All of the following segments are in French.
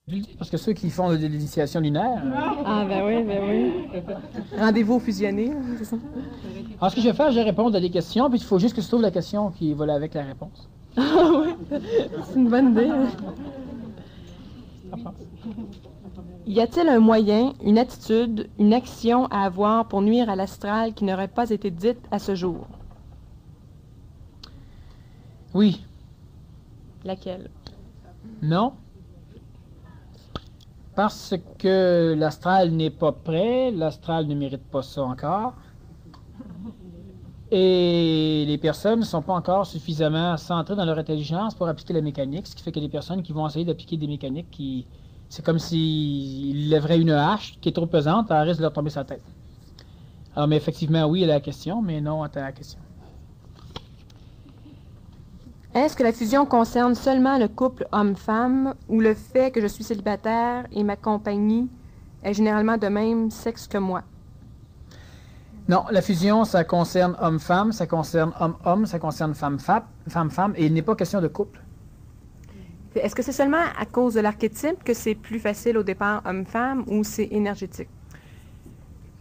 Je le dis parce que ceux qui font de l'initiation lunaire. Ah, ben oui, ben oui. Rendez-vous fusionné, c'est ça? Alors, ce que je vais faire, je vais répondre à des questions, puis il faut juste que je trouve la question qui va avec la réponse. Ah oui, c'est une bonne idée. Y a-t-il un moyen, une attitude, une action à avoir pour nuire à l'astral qui n'aurait pas été dite à ce jour? Oui. Laquelle? Non. Parce que l'astral n'est pas prêt, l'astral ne mérite pas ça encore. Et les personnes ne sont pas encore suffisamment centrées dans leur intelligence pour appliquer la mécanique, ce qui fait que les personnes qui vont essayer d'appliquer des mécaniques qui... C'est comme s'ils lèveraient une hache qui est trop pesante, elle risque de leur tomber sur la tête. Alors, mais effectivement, oui à la question, mais non à ta question. Est-ce que la fusion concerne seulement le couple homme-femme ou le fait que je suis célibataire et ma compagnie est généralement de même sexe que moi? Non, la fusion, ça concerne homme-femme, ça concerne homme-homme, ça concerne femme-femme, et il n'est pas question de couple. Est-ce que c'est seulement à cause de l'archétype que c'est plus facile au départ homme-femme ou c'est énergétique?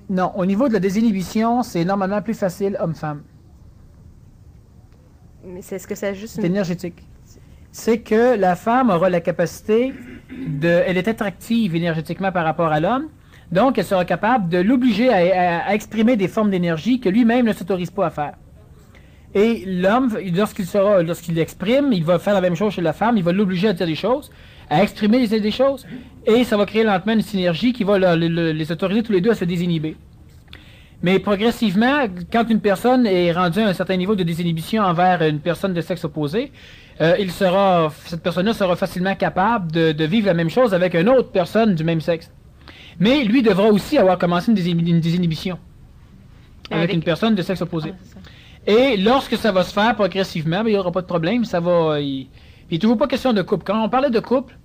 Non, au niveau de la désinhibition, c'est normalement plus facile homme-femme. Mais est-ce que c'est juste C'est énergétique. C'est que la femme aura la capacité de... Elle est attractive énergétiquement par rapport à l'homme, donc elle sera capable de l'obliger à exprimer des formes d'énergie que lui-même ne s'autorise pas à faire. Et l'homme, lorsqu'il exprime, il va faire la même chose chez la femme, il va l'obliger à dire des choses, à exprimer des choses, et ça va créer lentement une synergie qui va les autoriser tous les deux à se désinhiber. Mais progressivement, quand une personne est rendue à un certain niveau de désinhibition envers une personne de sexe opposé, cette personne-là sera facilement capable de vivre la même chose avec une autre personne du même sexe. Mais lui devra aussi avoir commencé une désinhibition avec une personne de sexe opposé. Et lorsque ça va se faire progressivement, il n'y aura pas de problème, ça va... Il n'est toujours pas question de couple. Quand on parlait de couple,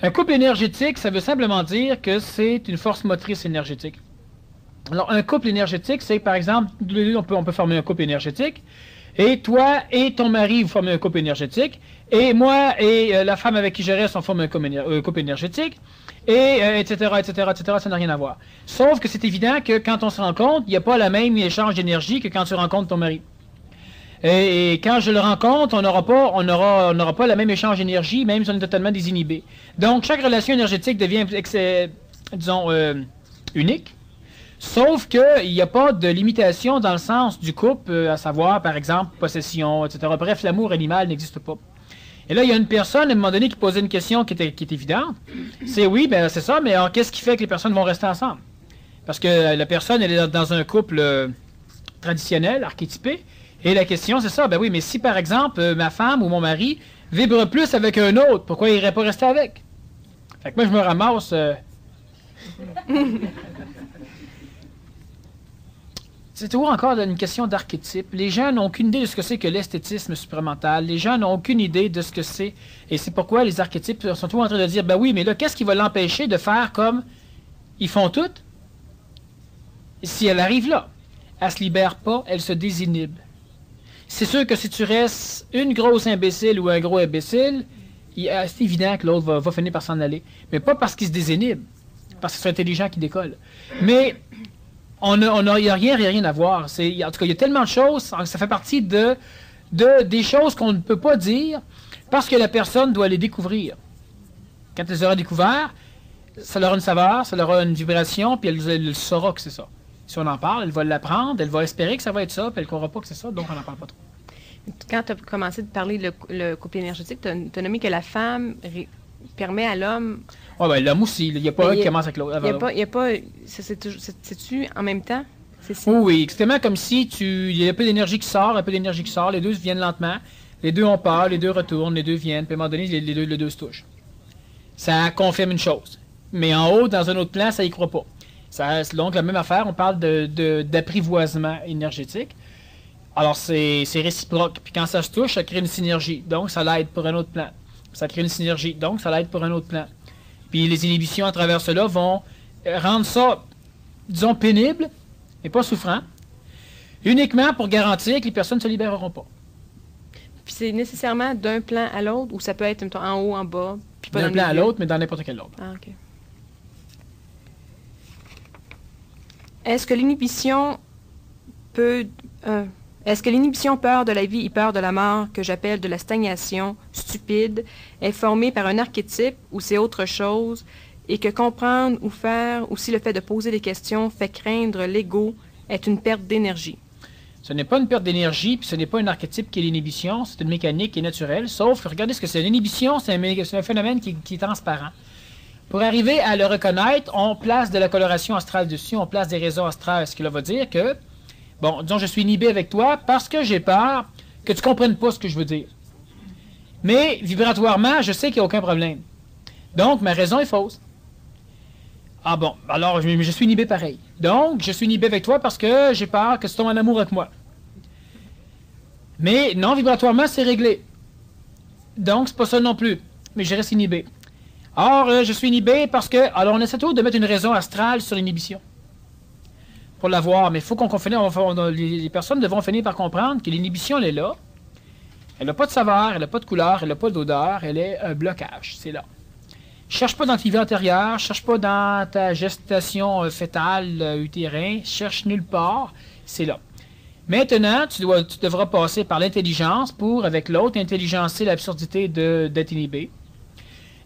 un couple énergétique, ça veut simplement dire que c'est une force motrice énergétique. Alors, un couple énergétique, c'est par exemple, on peut former un couple énergétique, et toi et ton mari, vous formez un couple énergétique, et moi et la femme avec qui je reste, on forme un couple énergétique, et etc., ça n'a rien à voir. Sauf que c'est évident que quand on se rencontre, il n'y a pas le même échange d'énergie que quand tu rencontres ton mari. Et quand je le rencontre, on n'aura pas le même échange d'énergie, même si on est totalement désinhibé. Donc, chaque relation énergétique devient, unique. Sauf qu'il n'y a pas de limitation dans le sens du couple, à savoir, par exemple, possession, etc. Bref, l'amour animal n'existe pas. Et là, il y a une personne, à un moment donné, qui posait une question qui est évidente. C'est oui, ben c'est ça, mais alors, qu'est-ce qui fait que les personnes vont rester ensemble? Parce que la personne, elle est dans un couple traditionnel, archétypé, et la question, c'est ça, ben oui, mais si, par exemple, ma femme ou mon mari vibre plus avec un autre, pourquoi il n'irait pas rester avec? Fait que moi, je me ramasse... C'est toujours encore une question d'archétype. Les gens n'ont aucune idée de ce que c'est que l'esthétisme supramental. Les gens n'ont aucune idée de ce que c'est. Et c'est pourquoi les archétypes sont toujours en train de dire, ben oui, mais là, qu'est-ce qui va l'empêcher de faire comme ils font toutes? Si elle arrive là, elle se libère pas, elle se désinhibe. C'est sûr que si tu restes une grosse imbécile ou un gros imbécile, c'est évident que l'autre va finir par s'en aller. Mais pas parce qu'il se désinhibe, parce que c'est intelligent qui décolle. Mais... il n'y a rien à voir. En tout cas, il y a tellement de choses, ça fait partie des choses qu'on ne peut pas dire parce que la personne doit les découvrir. Quand elle les aura découvert, ça leur aura une saveur, ça leur aura une vibration, puis elle saura que c'est ça. Si on en parle, elle va l'apprendre, elle va espérer que ça va être ça, puis elle ne croira pas que c'est ça, donc on n'en parle pas trop. Quand tu as commencé de parler le couple énergétique, tu as nommé que la femme permet à l'homme... Oui, ben l'homme aussi. Il n'y a pas un qui commence avec l'autre. Il n'y a pas... C'est-tu en même temps? Oui, exactement comme si il y a un peu d'énergie qui sort, les deux viennent lentement, les deux ont peur, les deux retournent, les deux viennent, puis à un moment donné, les deux se touchent. Ça confirme une chose. Mais en haut, dans un autre plan, ça y croit pas. Donc, la même affaire, on parle d'apprivoisement énergétique. Alors, c'est réciproque. Puis quand ça se touche, ça crée une synergie. Donc, ça l'aide pour un autre plan. Ça crée une synergie. Donc, ça l'aide pour un autre plan. Puis les inhibitions à travers cela vont rendre ça, disons, pénible, mais pas souffrant, uniquement pour garantir que les personnes ne se libéreront pas. Puis c'est nécessairement d'un plan à l'autre, ou ça peut être en haut, en bas? Puis pas d'un dans le plan à milieu. l'autre, mais dans n'importe quel autre. Ah, OK. Est-ce que l'inhibition peut... est-ce que l'inhibition peur de la vie et peur de la mort, que j'appelle de la stagnation stupide, est formée par un archétype ou c'est autre chose, et que comprendre ou faire, ou si le fait de poser des questions fait craindre l'ego, est une perte d'énergie? Ce n'est pas une perte d'énergie, puis ce n'est pas un archétype qui est l'inhibition, c'est une mécanique qui est naturelle, sauf que regardez ce que c'est. L'inhibition, c'est un phénomène qui est transparent. Pour arriver à le reconnaître, on place de la coloration astrale dessus, on place des réseaux astrales, ce qui va dire que, bon, disons, je suis inhibé avec toi parce que j'ai peur que tu ne comprennes pas ce que je veux dire. Mais, vibratoirement, je sais qu'il n'y a aucun problème. Donc, ma raison est fausse. Ah bon, alors je suis inhibé pareil. Donc, je suis inhibé avec toi parce que j'ai peur que tu tombes en amour avec moi. Mais non, vibratoirement, c'est réglé. Donc, c'est pas ça non plus. Mais je reste inhibé. Or, je suis inhibé parce que... Alors, on essaie toujours de mettre une raison astrale sur l'inhibition. Pour l'avoir. Mais il faut qu'on finisse... Les personnes devront finir par comprendre que l'inhibition, elle est là. Elle n'a pas de saveur, elle n'a pas de couleur, elle n'a pas d'odeur. Elle est un blocage. C'est là. Cherche pas dans ta vie antérieure, cherche pas dans ta gestation fœtale, utérin, cherche nulle part, c'est là. Maintenant, tu devras passer par l'intelligence pour, avec l'autre, intelligencer l'absurdité d'être inhibé.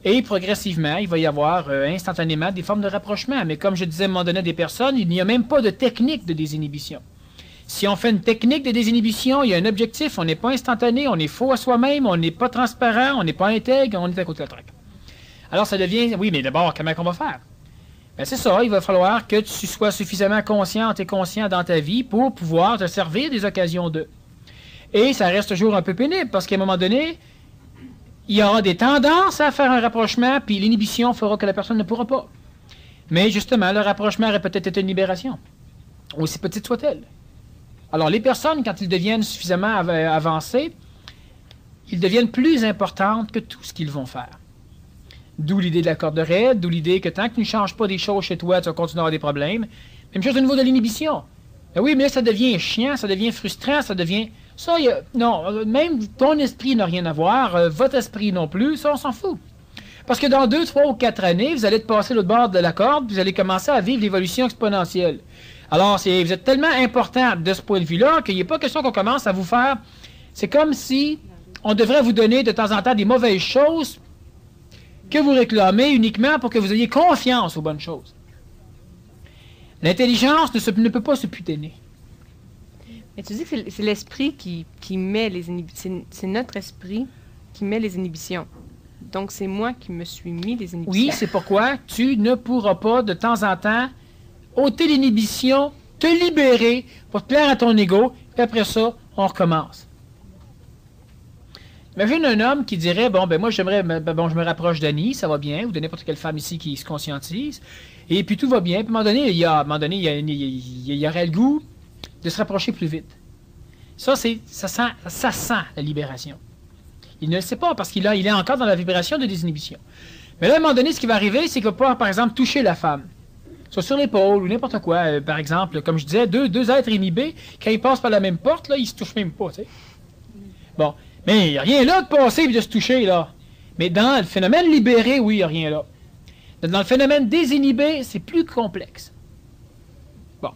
Et progressivement, il va y avoir instantanément des formes de rapprochement. Mais comme je disais à un moment donné à des personnes, il n'y a même pas de technique de désinhibition. Si on fait une technique de désinhibition, il y a un objectif, on n'est pas instantané, on est faux à soi-même, on n'est pas transparent, on n'est pas intègre, on est à côté de la traque. Alors, ça devient... Oui, mais d'abord, comment on va faire? Ben, c'est ça, il va falloir que tu sois suffisamment consciente et conscient dans ta vie pour pouvoir te servir des occasions de. Et ça reste toujours un peu pénible, parce qu'à un moment donné, il y aura des tendances à faire un rapprochement, puis l'inhibition fera que la personne ne pourra pas. Mais justement, le rapprochement aurait peut-être été une libération, aussi petite soit-elle. Alors, les personnes, quand ils deviennent suffisamment avancés, ils deviennent plus importantes que tout ce qu'ils vont faire. D'où l'idée de la corde raide, d'où l'idée que tant que tu ne changes pas des choses chez toi, tu vas continuer à avoir des problèmes. Même chose au niveau de l'inhibition. Ben oui, mais là, ça devient chiant, ça devient frustrant, ça devient... Ça, non, même ton esprit n'a rien à voir, votre esprit non plus, ça, on s'en fout. Parce que dans 2, 3 ou 4 années, vous allez te passer l'autre bord de la corde, puis vous allez commencer à vivre l'évolution exponentielle. Alors, vous êtes tellement important de ce point de vue-là qu'il n'est pas question qu'on commence à vous faire... C'est comme si on devrait vous donner de temps en temps des mauvaises choses que vous réclamez uniquement pour que vous ayez confiance aux bonnes choses. L'intelligence ne peut pas se puténer. Mais tu dis que c'est l'esprit qui met les inhibitions. C'est notre esprit qui met les inhibitions. Donc, c'est moi qui me suis mis les inhibitions. Oui, c'est pourquoi tu ne pourras pas, de temps en temps, ôter l'inhibition, te libérer pour te plaire à ton ego, puis après ça, on recommence. Imagine un homme qui dirait, bon, ben moi, je me rapproche d'Annie, ça va bien, ou de n'importe quelle femme ici qui se conscientise, et puis tout va bien. Puis à un moment donné, il y aurait le goût de se rapprocher plus vite. Ça sent la libération. Il ne le sait pas, parce qu'il est encore dans la vibration de désinhibition. Mais là, à un moment donné, ce qui va arriver, c'est qu'il va pouvoir, par exemple, toucher la femme. Soit sur l'épaule, ou n'importe quoi. Par exemple, comme je disais, deux êtres inhibés, quand ils passent par la même porte, là, ils se touchent même pas, tu sais. Bon. Mais il n'y a rien là de passer et de se toucher, là. Mais dans le phénomène libéré, oui, il n'y a rien là. Dans le phénomène désinhibé, c'est plus complexe. Bon.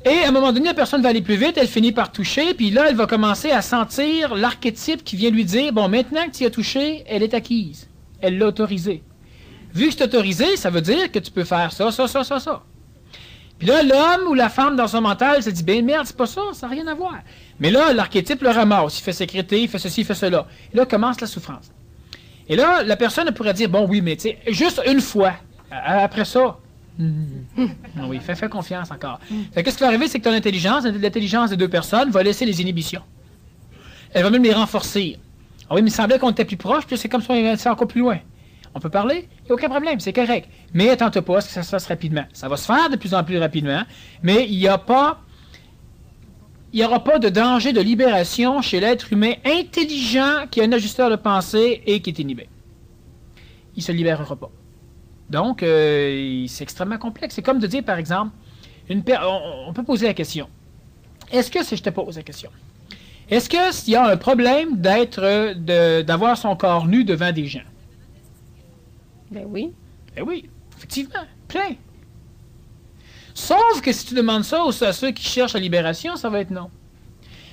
Et à un moment donné, la personne va aller plus vite, elle finit par toucher, puis là, elle va commencer à sentir l'archétype qui vient lui dire, bon, maintenant que tu as touché, elle est acquise. Elle l'a autorisé. Vu que c'est autorisé, ça veut dire que tu peux faire ça. Puis là, l'homme ou la femme dans son mental se dit, ben merde, c'est pas ça, ça n'a rien à voir. Mais là, l'archétype le ramasse, il fait sécréter, il fait ceci, il fait cela. Et là, commence la souffrance. Et là, la personne pourrait dire, bon oui, mais tu sais, juste une fois. Après ça, oui, fais confiance encore. Fait que ce qui va arriver, c'est que ton intelligence, l'intelligence des deux personnes, va laisser les inhibitions. Elle va même les renforcer. Ah oui, mais il semblait qu'on était plus proche, puis c'est comme ça, c'est encore plus loin. On peut parler, il n'y a aucun problème, c'est correct. Mais attends-toi pas à ce que ça se fasse rapidement. Ça va se faire de plus en plus rapidement, mais il n'y aura pas de danger de libération chez l'être humain intelligent qui a un ajusteur de pensée et qui est inhibé. Il ne se libérera pas. Donc, c'est extrêmement complexe. C'est comme de dire, par exemple, on peut poser la question. Est-ce que, si je te pose la question, est-ce qu'il y a un problème d'avoir son corps nu devant des gens? Ben oui. Ben oui, effectivement, plein. Sauf que si tu demandes ça à ceux qui cherchent la libération, ça va être non.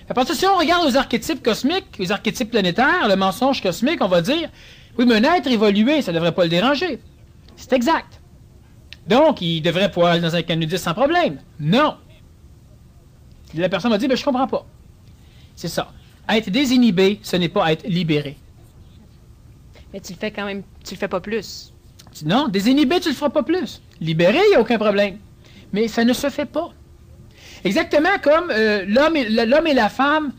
À partir si on regarde aux archétypes cosmiques, les archétypes planétaires, le mensonge cosmique, on va dire, oui, mais un être évolué, ça ne devrait pas le déranger. C'est exact. Donc, il devrait pouvoir aller dans un canudis sans problème. Non. La personne va dire, ben, je comprends pas. C'est ça. Être désinhibé, ce n'est pas être libéré. Mais tu le fais quand même, tu le fais pas plus. Non, désinhibé, tu le feras pas plus. Libéré, il n'y a aucun problème. Mais ça ne se fait pas. Exactement comme l'homme et la femme,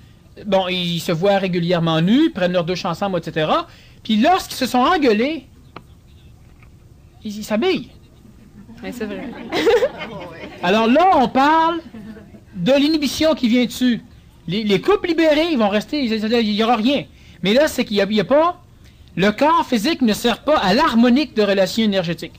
bon, ils se voient régulièrement nus, prennent leur douche ensemble, etc. Puis lorsqu'ils se sont engueulés, ils s'habillent. Oui, c'est vrai. Alors là, on parle de l'inhibition qui vient dessus. Les couples libérés, ils vont rester, il n'y aura rien. Mais là, c'est qu'il n'y a pas... Le corps physique ne sert pas à l'harmonique de relations énergétiques.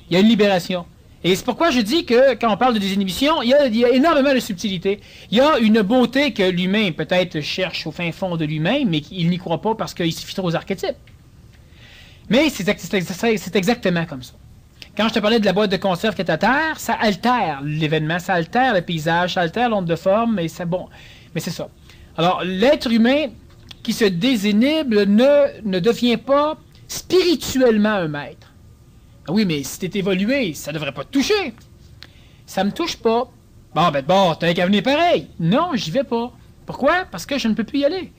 Il y a une libération. Et c'est pourquoi je dis que, quand on parle de désinhibition, il y a énormément de subtilité. Il y a une beauté que l'humain, peut-être, cherche au fin fond de lui-même, mais qu'il n'y croit pas parce qu'il suffit trop aux archétypes. Mais c'est exactement comme ça. Quand je te parlais de la boîte de conserve qui est à terre, ça altère l'événement, ça altère le paysage, ça altère l'onde de forme, mais c'est bon. Mais c'est ça. Alors, l'être humain qui se désinhibe ne devient pas spirituellement un maître. Ah oui, mais si t'es évolué, ça devrait pas te toucher. Ça me touche pas. Bon, t'as qu'à venir pareil. Non, j'y vais pas. Pourquoi? Parce que je ne peux plus y aller.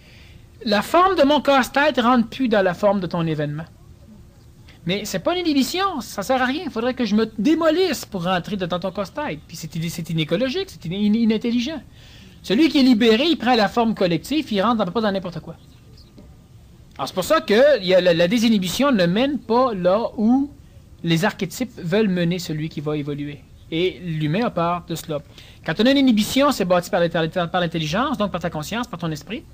La forme de mon casse-tête rentre plus dans la forme de ton événement. Mais c'est pas une inhibition, ça sert à rien. Il faudrait que je me démolisse pour rentrer dans ton casse-tête. Puis c'est inécologique, c'est inintelligent. Celui qui est libéré, il prend la forme collective, il rentre pas dans n'importe quoi. Alors c'est pour ça que la désinhibition ne mène pas là où les archétypes veulent mener celui qui va évoluer. Et l'humain a peur de cela. Quand on a une inhibition, c'est bâti par l'intelligence, donc par ta conscience, par ton esprit.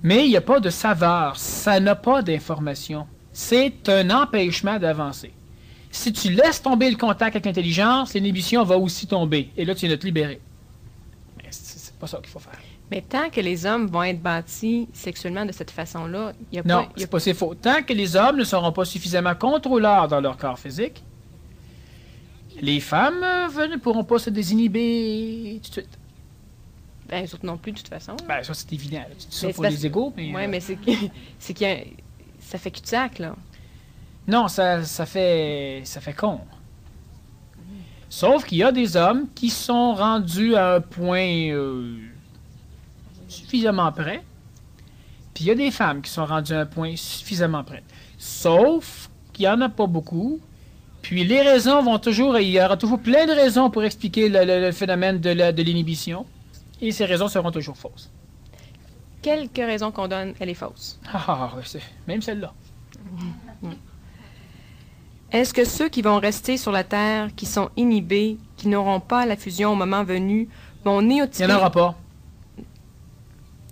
Mais il n'y a pas de saveur, ça n'a pas d'information. C'est un empêchement d'avancer. Si tu laisses tomber le contact avec l'intelligence, l'inhibition va aussi tomber. Et là, tu viens de te libérer. Mais c'est pas ça qu'il faut faire. Mais tant que les hommes vont être bâtis sexuellement de cette façon-là, il n'y a non, pas... c'est pas c'est faux. Tant que les hommes ne seront pas suffisamment contrôleurs dans leur corps physique, les femmes ne pourront pas se désinhiber tout de suite. Ben, les autres non plus, de toute façon. Ben, ça, c'est évident. Tu dis ça Mais pour les égaux, mais... Oui, mais c'est qu'il y a... Ça fait cul-de-sac, là. Non, ça fait con. Sauf qu'il y a des hommes qui sont rendus à un point suffisamment près, puis il y a des femmes qui sont rendues à un point suffisamment près. Sauf qu'il n'y en a pas beaucoup, puis les raisons vont toujours... Il y aura toujours plein de raisons pour expliquer le phénomène de l'inhibition, et ces raisons seront toujours fausses. Quelque raison qu'on donne, elle est fausse. Même celle-là. Est-ce que ceux qui vont rester sur la Terre, qui sont inhibés, qui n'auront pas la fusion au moment venu, vont néotyper... Il n'y en aura pas.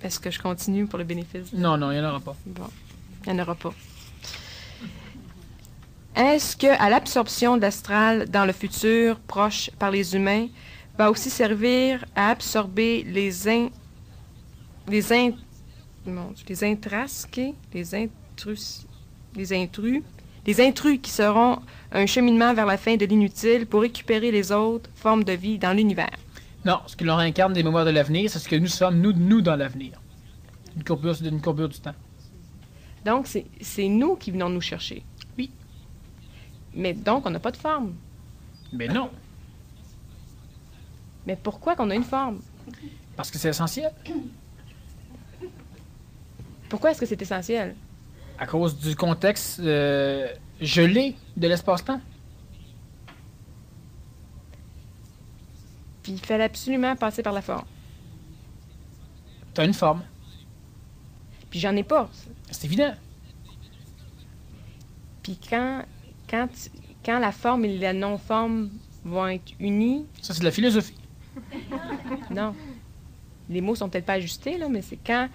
Est-ce que je continue pour le bénéfice? Non, il n'y en aura pas. Bon, il n'y en aura pas. Est-ce que à l'absorption de l'astral dans le futur proche par les humains va aussi servir à absorber les intrus qui seront un cheminement vers la fin de l'inutile pour récupérer les autres formes de vie dans l'univers? Non, ce qui leur incarne des mémoires de l'avenir, c'est ce que nous sommes, nous dans l'avenir. Une courbure du temps. Donc, c'est nous qui venons nous chercher. Oui. Mais donc, on n'a pas de forme. Mais non. Mais pourquoi qu'on a une forme? Parce que c'est essentiel. Pourquoi est-ce que c'est essentiel? À cause du contexte gelé de l'espace-temps. Puis il fallait absolument passer par la forme. Tu as une forme. Puis j'en ai pas. C'est évident. Puis quand la forme et la non-forme vont être unies... Ça, c'est de la philosophie. Non. Les mots sont peut-être pas ajustés, là, mais c'est quand...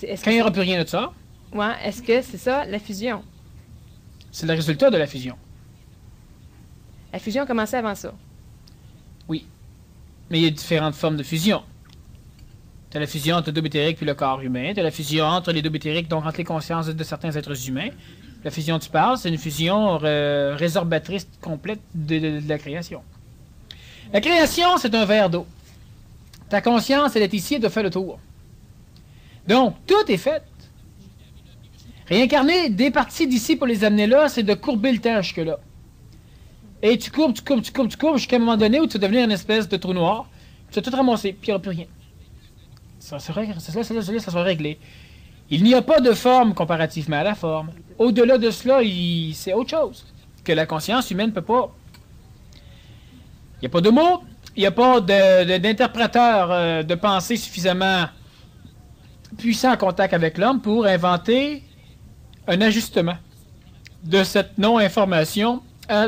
Quand il n'y aura plus rien de ça. Ouais, est-ce que c'est ça, la fusion? C'est le résultat de la fusion. La fusion a commencé avant ça. Oui. Mais il y a différentes formes de fusion. Tu as la fusion entre le double éthérique puis le corps humain. Tu as la fusion entre les doubles éthériques, donc entre les consciences de certains êtres humains. La fusion tu parles, c'est une fusion résorbatrice complète de la création. La création, c'est un verre d'eau. Ta conscience, elle est ici, elle doit faire le tour. Donc, tout est fait. Réincarner des parties d'ici pour les amener là, c'est de courber le temps jusque-là. Et tu courbes, jusqu'à un moment donné où tu vas devenir une espèce de trou noir. Tu vas tout ramasser, puis il n'y aura plus rien. Ça sera réglé. Il n'y a pas de forme comparativement à la forme. Au-delà de cela, c'est autre chose que la conscience humaine ne peut pas. Il n'y a pas de mots, il n'y a pas d'interpréteur de pensée suffisamment puissant en contact avec l'homme pour inventer un ajustement de cette non-information à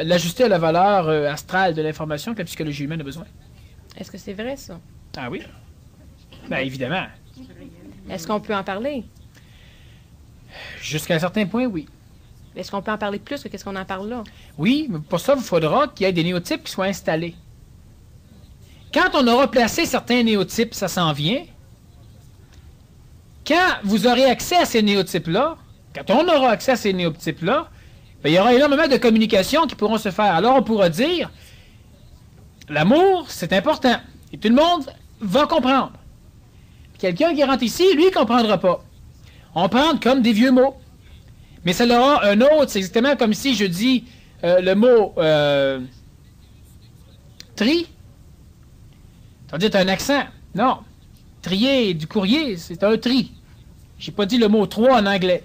l'ajuster à la valeur astrale de l'information que la psychologie humaine a besoin. Est-ce que c'est vrai, ça? Ah oui? Bien, évidemment. Est-ce qu'on peut en parler? Jusqu'à un certain point, oui. Est-ce qu'on peut en parler plus que qu'est-ce qu'on en parle là? Oui, mais pour ça, il faudra qu'il y ait des néotypes qui soient installés. Quand on aura placé certains néotypes, ça s'en vient. Quand vous aurez accès à ces néotypes-là, quand on aura accès à ces néotypes-là, bien, il y aura énormément de communications qui pourront se faire. Alors, on pourra dire, l'amour, c'est important. Et tout le monde va comprendre. Quelqu'un qui rentre ici, lui, ne comprendra pas. On prend comme des vieux mots. Mais ça aura un autre, c'est exactement comme si je dis le mot tri. Ça veut dire que tu as un accent. Non. Trier du courrier, c'est un tri. J'ai pas dit le mot 3 en anglais.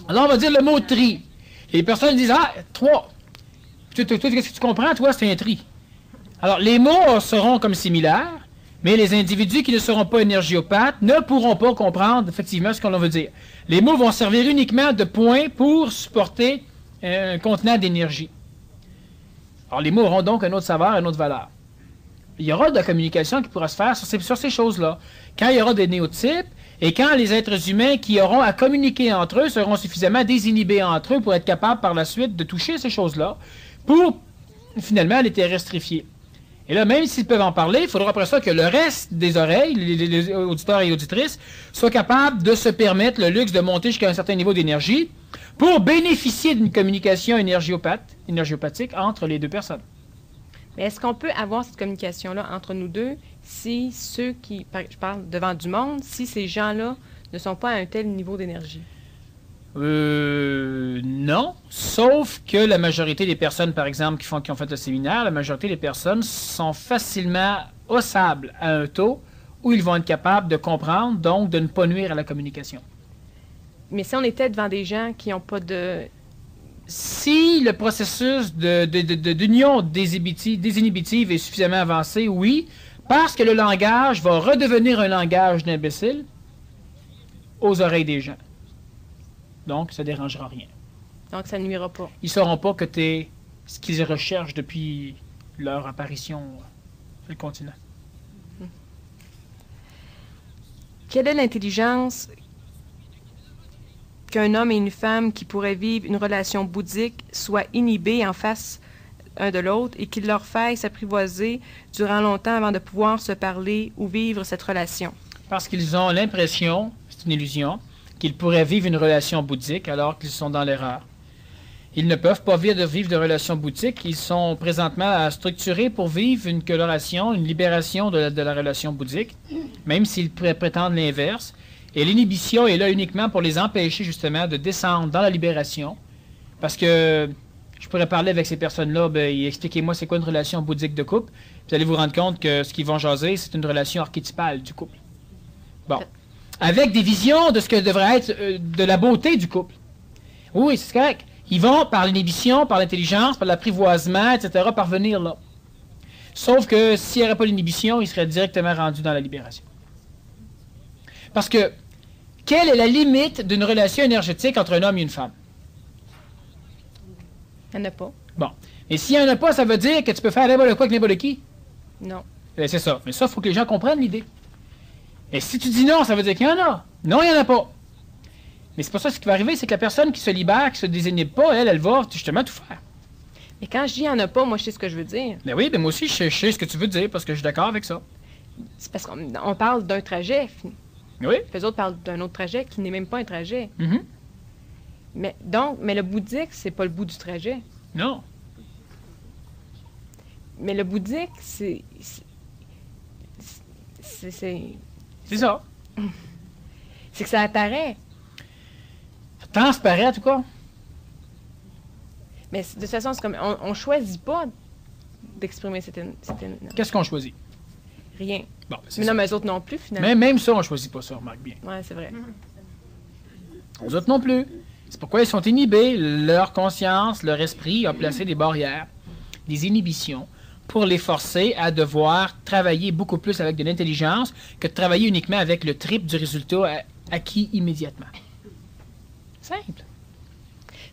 Alors, on va dire le mot tri. Et les personnes disent, ah, 3. Toi, qu'est-ce que tu comprends? Toi, c'est un tri. Alors, les mots seront comme similaires, mais les individus qui ne seront pas énergiopathes ne pourront pas comprendre effectivement ce qu'on veut dire. Les mots vont servir uniquement de point pour supporter un contenant d'énergie. Alors, les mots auront donc un autre saveur, une autre valeur. Il y aura de la communication qui pourra se faire sur ces choses-là. Quand il y aura des néotypes, et quand les êtres humains qui auront à communiquer entre eux seront suffisamment désinhibés entre eux pour être capables par la suite de toucher ces choses-là, pour finalement les terrestrifier. Et là, même s'ils peuvent en parler, il faudra après ça que le reste des oreilles, les auditeurs et auditrices, soient capables de se permettre le luxe de monter jusqu'à un certain niveau d'énergie pour bénéficier d'une communication énergiopathique entre les deux personnes. Mais est-ce qu'on peut avoir cette communication-là entre nous deux si ceux qui, je parle devant du monde, si ces gens-là ne sont pas à un tel niveau d'énergie? Non, sauf que la majorité des personnes, par exemple, qui ont fait le séminaire, la majorité des personnes sont facilement haussables à un taux où ils vont être capables de comprendre, donc de ne pas nuire à la communication. Mais si on était devant des gens qui n'ont pas de... Si le processus d'union désinhibitive est suffisamment avancé, oui, parce que le langage va redevenir un langage d'imbécile aux oreilles des gens. Donc, ça ne dérangera rien. Donc, ça ne nuira pas. Ils ne sauront pas que tu es ce qu'ils recherchent depuis leur apparition sur le continent. Quelle est l'intelligence qu'un homme et une femme qui pourraient vivre une relation bouddhique soient inhibés en face un de l'autre et qu'il leur faille s'apprivoiser durant longtemps avant de pouvoir se parler ou vivre cette relation? Parce qu'ils ont l'impression, c'est une illusion, qu'ils pourraient vivre une relation bouddhique alors qu'ils sont dans l'erreur. Ils ne peuvent pas vivre de relations bouddhiques. Ils sont présentement structurés pour vivre une coloration, une libération de la relation bouddhique, même s'ils prétendent l'inverse. Et l'inhibition est là uniquement pour les empêcher justement de descendre dans la libération. Parce que je pourrais parler avec ces personnes-là, expliquez-moi c'est quoi une relation bouddhique de couple. Vous allez vous rendre compte que ce qu'ils vont jaser, c'est une relation archétypale du couple. Bon. Avec des visions de ce que devrait être de la beauté du couple. Oui, c'est correct. Ils vont, par l'inhibition, par l'intelligence, par l'apprivoisement, etc., parvenir là. Sauf que s'il n'y aurait pas l'inhibition, ils seraient directement rendus dans la libération. Parce que, quelle est la limite d'une relation énergétique entre un homme et une femme? Il n'y en a pas. Bon. Et s'il n'y en a pas, ça veut dire que tu peux faire n'importe quoi avec n'importe qui? Non. C'est ça. Mais ça, il faut que les gens comprennent l'idée. Et si tu dis non, ça veut dire qu'il y en a. Non, il n'y en a pas. Mais c'est pas ça ce qui va arriver, c'est que la personne qui se libère, qui se désinhibe pas, elle va justement tout faire. Mais quand je dis il n'y en a pas, moi je sais ce que je veux dire. Ben oui, ben moi aussi je sais ce que tu veux dire parce que je suis d'accord avec ça. C'est parce qu'on parle d'un trajet. Oui. Les autres parlent d'un autre trajet qui n'est même pas un trajet. Mhm. Mais le bouddhique, c'est pas le bout du trajet. Non. Mais le bouddhique, c'est C'est ça. que ça apparaît. Ça transparaît, en tout cas. Mais de toute façon, c'est comme on choisit pas d'exprimer cette Qu'est-ce qu'on choisit? rien. Bon, c'est Mais ça. non, mais eux autres non plus, finalement. Même ça, on choisit pas ça, remarque bien. Ouais, c'est vrai. Les autres non plus. C'est pourquoi ils sont inhibés. Leur conscience, leur esprit a placé des barrières, des inhibitions, pour les forcer à devoir travailler beaucoup plus avec de l'intelligence que de travailler uniquement avec le triple du résultat acquis immédiatement. Simple.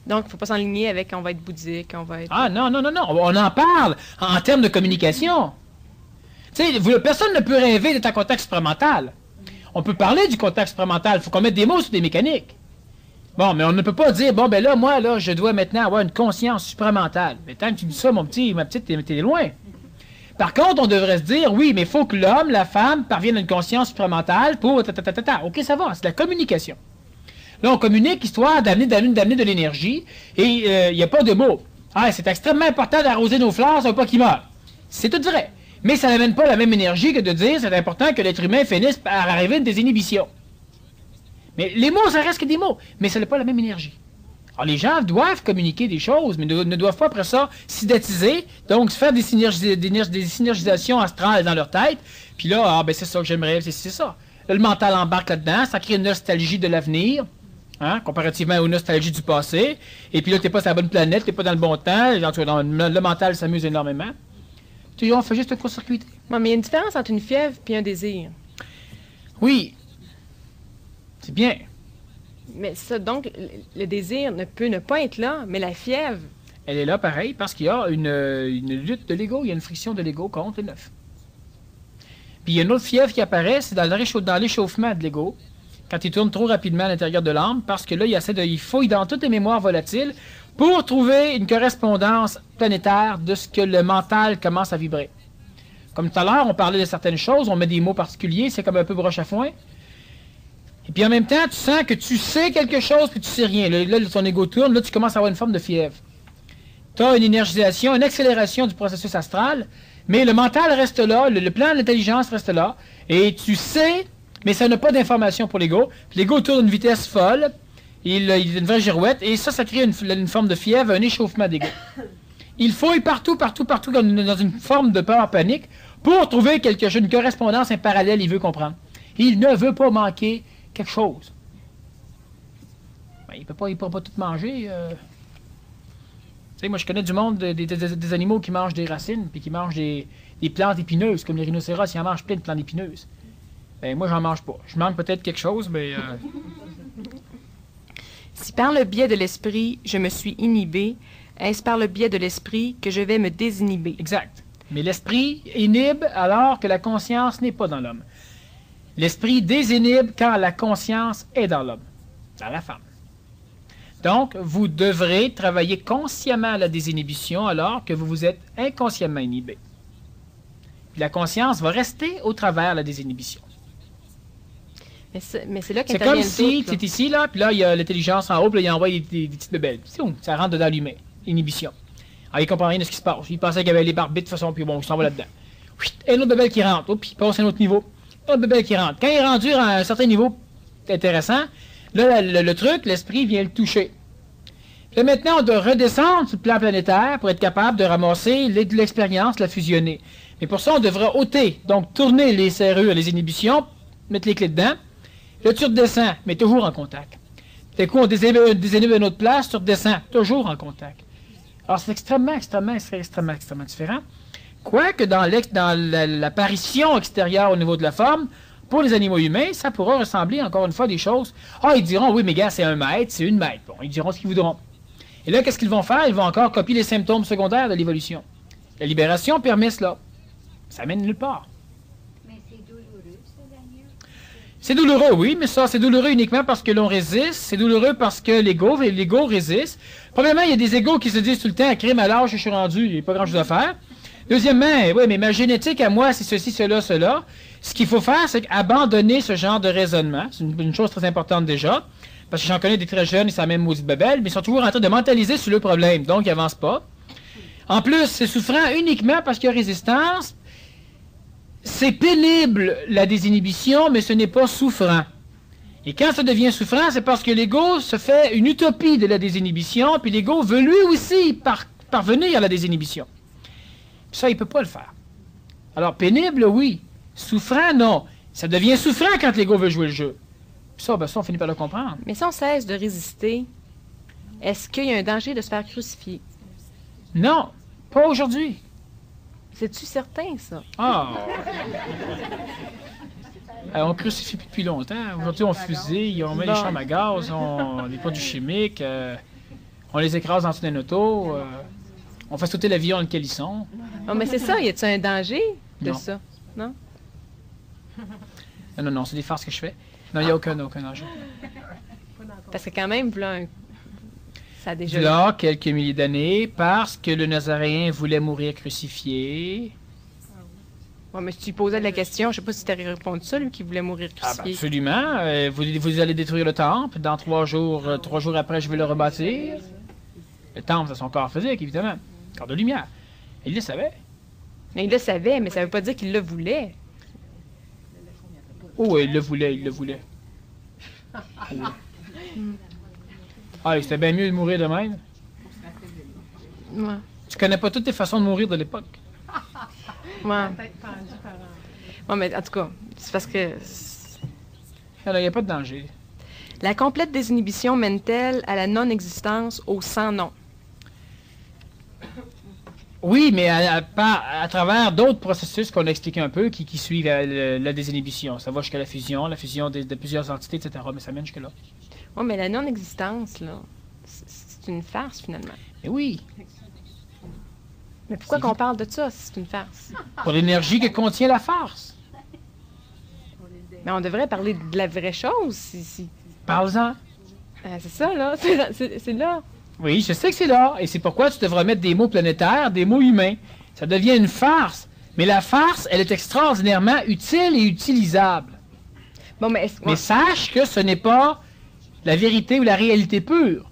Donc, il ne faut pas s'enligner avec on va être bouddhique, on va être... Ah non, non, non, non. On en parle en termes de communication. Tu sais, personne ne peut rêver d'être en contact supramental. On peut parler du contact supramental. Il faut qu'on mette des mots sur des mécaniques. Bon, mais on ne peut pas dire, bon, ben là, moi, là, je dois maintenant avoir une conscience supramentale. Mais tant que tu dis ça, mon petit, ma petite, t'es loin. Par contre, on devrait se dire, oui, mais il faut que l'homme, la femme, parviennent à une conscience supramentale pour... OK, ça va, c'est de la communication. Là, on communique histoire d'amener de l'énergie et il n'y a pas de mots. Ah, c'est extrêmement important d'arroser nos fleurs, ça ne veut pas qu'ils meurent. C'est tout vrai. Mais ça n'amène pas la même énergie que de dire c'est important que l'être humain finisse par arriver à une désinhibition. Mais les mots, ça reste que des mots, mais ça n'a pas la même énergie. Alors, les gens doivent communiquer des choses, mais ne doivent pas après ça synthétiser, donc faire des synergisations astrales dans leur tête, puis là, ah, ben c'est ça que j'aimerais, c'est ça. Là, le mental embarque là-dedans, ça crée une nostalgie de l'avenir, hein, comparativement aux nostalgies du passé, et puis là, t'es pas sur la bonne planète, t'es pas dans le bon temps, le mental s'amuse énormément. Tu vois, on fait juste un court-circuit. Ouais, mais il y a une différence entre une fièvre et un désir. Oui. C'est bien. Mais ça, donc, le désir ne peut ne pas être là, mais la fièvre... Elle est là, pareil, parce qu'il y a une lutte de l'ego, il y a une friction de l'ego contre le neuf. Puis il y a une autre fièvre qui apparaît, c'est dans l'échauffement de l'ego, quand il tourne trop rapidement à l'intérieur de l'âme, parce que là, il fouille dans toutes les mémoires volatiles pour trouver une correspondance planétaire de ce que le mental commence à vibrer. Comme tout à l'heure, on parlait de certaines choses, on met des mots particuliers, c'est comme un peu broche à foin. Et puis en même temps, tu sens que tu sais quelque chose, puis tu sais rien. Là, ton ego tourne, là, tu commences à avoir une forme de fièvre. Tu as une énergisation, une accélération du processus astral, mais le mental reste là, le plan de l'intelligence reste là, et tu sais, mais ça n'a pas d'information pour l'ego. Puis l'ego tourne à une vitesse folle, il a une vraie girouette, et ça crée une forme de fièvre, un échauffement d'ego. Il fouille partout, dans une forme de peur panique, pour trouver quelque chose, une correspondance, un parallèle, il veut comprendre. Il ne veut pas manquer quelque chose. Ben, il ne pourra pas tout manger. Tu sais, moi, je connais du monde des animaux qui mangent des racines, puis qui mangent des plantes épineuses, comme les rhinocéros, ils en mangent plein de plantes épineuses. Ben, moi, j'en mange pas. Je manque peut-être quelque chose, mais... Si par le biais de l'esprit, je me suis inhibé, est-ce par le biais de l'esprit que je vais me désinhiber? Exact. Mais l'esprit inhibe alors que la conscience n'est pas dans l'homme. L'esprit désinhibe quand la conscience est dans l'homme, dans la femme. Donc, vous devrez travailler consciemment à la désinhibition alors que vous vous êtes inconsciemment inhibé. Puis la conscience va rester au travers de la désinhibition. Mais c'est là C'est comme si tu es ici, là, puis là, il y a l'intelligence en haut, puis là, il envoie des petites bébelles. Ça rentre dedans l'humain. Inhibition. Alors, il comprend rien de ce qui se passe. Il pensait qu'il y avait les barbites de toute façon, puis bon, il s'en va là-dedans. Et un autre bébelle qui rentre, puis il passe à un autre niveau. Un autre bébelle qui rentre. Quand il est rendu à un certain niveau intéressant, là, le truc, l'esprit vient le toucher. Puis là, maintenant, on doit redescendre sur le plan planétaire pour être capable de ramasser l'expérience, la fusionner. Mais pour ça, on devra ôter, donc tourner les serrures, les inhibitions, mettre les clés dedans. Là, tu redescends, mais toujours en contact. D'un coup, on désinhibe une autre place, tu redescends, toujours en contact. Alors, c'est extrêmement différent. Quoique dans l'apparition extérieure au niveau de la forme, pour les animaux humains, ça pourra ressembler encore une fois à des choses. Ah, ils diront, oui, mais gars, c'est 1 mètre, c'est 1 mètre. Bon, ils diront ce qu'ils voudront. Et là, qu'est-ce qu'ils vont faire? Ils vont encore copier les symptômes secondaires de l'évolution. La libération permet cela. Ça mène nulle part. C'est douloureux, oui, mais ça, c'est douloureux uniquement parce que l'on résiste. C'est douloureux parce que l'ego résiste. Premièrement, il y a des égos qui se disent tout le temps, crime à l'âge, je suis rendu, il n'y a pas grand-chose à faire. Deuxièmement, oui, mais ma génétique à moi, c'est ceci, cela, cela. Ce qu'il faut faire, c'est abandonner ce genre de raisonnement. C'est une chose très importante déjà. Parce que j'en connais des très jeunes, ils sont même maudits babel, mais ils sont toujours en train de mentaliser sur le problème. Donc, ils n'avancent pas. En plus, c'est souffrant uniquement parce qu'il y a résistance. C'est pénible, la désinhibition, mais ce n'est pas souffrant. Et quand ça devient souffrant, c'est parce que l'ego se fait une utopie de la désinhibition, puis l'ego veut lui aussi parvenir à la désinhibition. Puis ça, il ne peut pas le faire. Alors, pénible, oui. Souffrant, non. Ça devient souffrant quand l'ego veut jouer le jeu. Puis ça, on finit par le comprendre. Mais si on cesse de résister, est-ce qu'il y a un danger de se faire crucifier? Non, pas aujourd'hui. C'est-tu certain, ça? Ah! On crucifie depuis longtemps. Aujourd'hui, on fusille, on met des chambres à gaz, des produits chimiques, on les écrase en dessous d'un auto, on fait sauter l'avion dans lequel ils sont. Oh, mais c'est ça, y a-t-il un danger de ça? Non? Non, c'est des farces que je fais. Non, il n'y a aucun danger. Parce que quand même, là, ça a déjà... Là, quelques milliers d'années, parce que le Nazaréen voulait mourir crucifié. Ouais, mais si tu posais la question, je ne sais pas si tu avais répondu ça, lui qui voulait mourir crucifié. Absolument. Vous allez détruire le temple. Dans 3 jours, 3 jours après, je vais le rebâtir. Le temple, c'est son corps physique, évidemment. Corps de lumière. Et il le savait. Mais il le savait, mais ça ne veut pas dire qu'il le voulait. Oh, il le voulait. Oui. Ah, c'était bien mieux de mourir de même. Ouais. Tu connais pas toutes les façons de mourir de l'époque. Ouais. Ouais, mais en tout cas, c'est parce que... Non, il n'y a pas de danger. La complète désinhibition mène-t-elle à la non-existence au sans-nom? Oui, mais à travers d'autres processus qu'on a expliqué un peu qui suivent la désinhibition. Ça va jusqu'à la fusion de plusieurs entités, etc. Mais ça mène jusque-là. Oui, mais la non-existence, là, c'est une farce, finalement. Mais oui. Mais pourquoi qu'on parle de ça si c'est une farce? Pour l'énergie que contient la farce. Mais on devrait parler de la vraie chose. Parle-en. C'est ça, là. C'est là. Oui, je sais que c'est là. Et c'est pourquoi tu devras mettre des mots planétaires, des mots humains. Ça devient une farce. Mais la farce, elle est extraordinairement utile et utilisable. Bon, mais sache que ce n'est pas la vérité ou la réalité pure.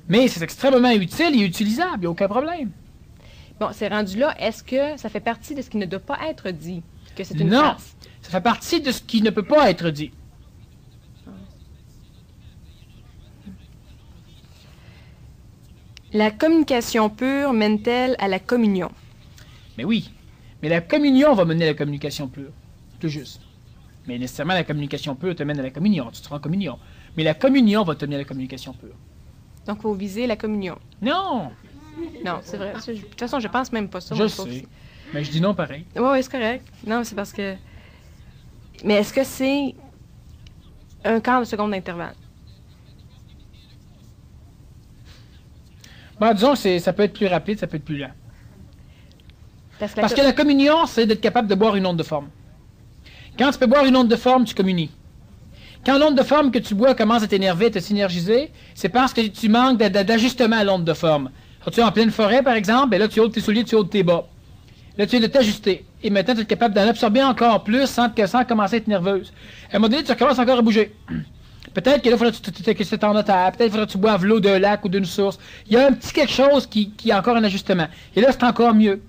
Mais c'est extrêmement utile et utilisable. Il n'y a aucun problème. Bon, c'est rendu là. Est-ce que ça fait partie de ce qui ne doit pas être dit? Que c'est une farce? Non, ça fait partie de ce qui ne peut pas être dit. La communication pure mène-t-elle à la communion? Mais oui. Mais la communion va mener à la communication pure. Tout juste. Mais nécessairement, la communication pure te mène à la communion. Tu seras en communion. Mais la communion va te mener à la communication pure. Donc, il faut viser la communion. Non! Non, c'est vrai. De toute façon, je pense même pas ça. Je sais. Mais je dis non pareil. Oui, c'est correct. Non, c'est parce que... Mais est-ce que c'est un quart de seconde d'intervalle? Bon, disons que ça peut être plus rapide, ça peut être plus lent. Parce que la communion, c'est d'être capable de boire une onde de forme. Quand tu peux boire une onde de forme, tu communies. Quand l'onde de forme que tu bois commence à t'énerver, à te synergiser, c'est parce que tu manques d'ajustement à l'onde de forme. Alors, tu es en pleine forêt, par exemple, et là, tu ôtes tes souliers, tu ôtes tes bas. Là, tu es de t'ajuster. Et maintenant, tu es capable d'en absorber encore plus sans commencer à être nerveuse. À un moment donné, tu recommences encore à bouger. Peut-être que là, il faudrait que tu t'en terre. Peut-être qu'il faudrait que tu boives l'eau d'un lac ou d'une source. Il y a un petit quelque chose qui a encore un ajustement. Et là, c'est encore mieux.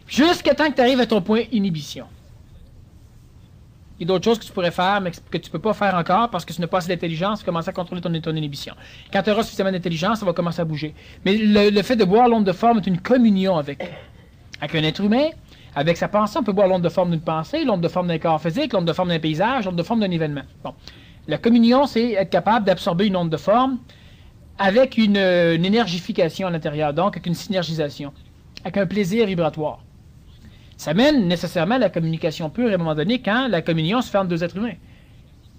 Jusqu'à temps que tu arrives à ton point inhibition. Il y a d'autres choses que tu pourrais faire, mais que tu ne peux pas faire encore parce que tu n'as pas assez d'intelligence pour commencer à contrôler ton inhibition. Quand tu auras suffisamment d'intelligence, ça va commencer à bouger. Mais le fait de boire l'onde de forme est une communion avec un être humain. Avec sa pensée, on peut boire l'onde de forme d'une pensée, l'onde de forme d'un corps physique, l'onde de forme d'un paysage, l'onde de forme d'un événement. Bon. La communion, c'est être capable d'absorber une onde de forme avec une énergification à l'intérieur, donc avec une synergisation, avec un plaisir vibratoire. Ça mène nécessairement à la communication pure à un moment donné quand la communion se fait entre deux êtres humains.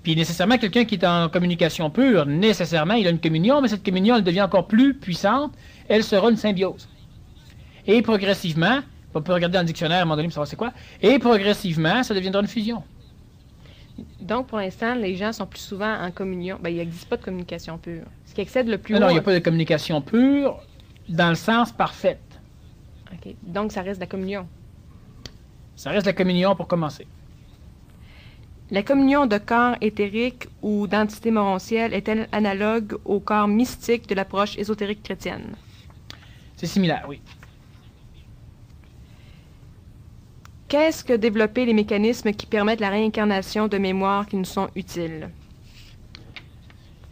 Puis nécessairement, quelqu'un qui est en communication pure, nécessairement, il a une communion, mais cette communion, elle devient encore plus puissante, elle sera une symbiose. Et progressivement, on peut regarder dans le dictionnaire à un moment donné pour savoir c'est quoi, et progressivement, ça deviendra une fusion. Donc, pour l'instant, les gens sont plus souvent en communion. Ben, il n'existe pas de communication pure. Ce qui excède le plus haut... Non, il n'y a pas de communication pure dans le sens parfait. OK. Donc, ça reste de la communion. Ça reste la communion pour commencer. La communion de corps éthérique ou d'entité morontielle est-elle analogue au corps mystique de l'approche ésotérique chrétienne? C'est similaire, oui. Qu'est-ce que développer les mécanismes qui permettent la réincarnation de mémoires qui nous sont utiles?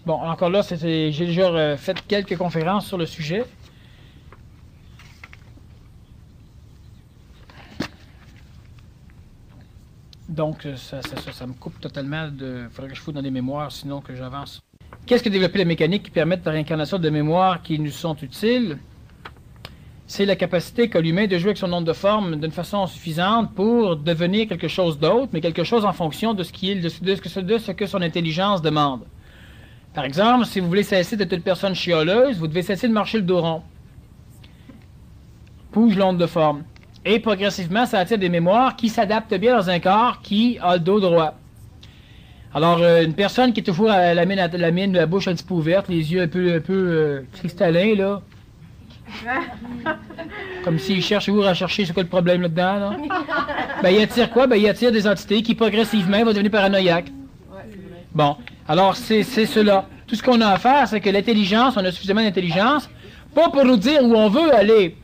Bon, encore là, j'ai déjà fait quelques conférences sur le sujet. Donc, ça me coupe totalement de... Il faudrait que je foute dans des mémoires, sinon que j'avance. Qu'est-ce que développer les mécaniques qui permettent la réincarnation de mémoires qui nous sont utiles? C'est la capacité qu'a l'humain de jouer avec son nombre de formes d'une façon suffisante pour devenir quelque chose d'autre, mais quelque chose en fonction de ce que son intelligence demande. Par exemple, si vous voulez cesser d'être une personne chioleuse, vous devez cesser de marcher le dos rond. Bouge l'onde de forme. Et progressivement, ça attire des mémoires qui s'adaptent bien dans un corps qui a le dos droit. Alors, une personne qui est toujours à la bouche un petit peu ouverte, les yeux un peu cristallins, là. Comme s'il cherche où à chercher c'est quoi le problème là-dedans, là. Ben, il attire quoi? Ben, il attire des entités qui progressivement vont devenir paranoïaques. Bon, alors c'est cela. Tout ce qu'on a à faire, c'est que l'intelligence, on a suffisamment d'intelligence, pas pour nous dire où on veut aller,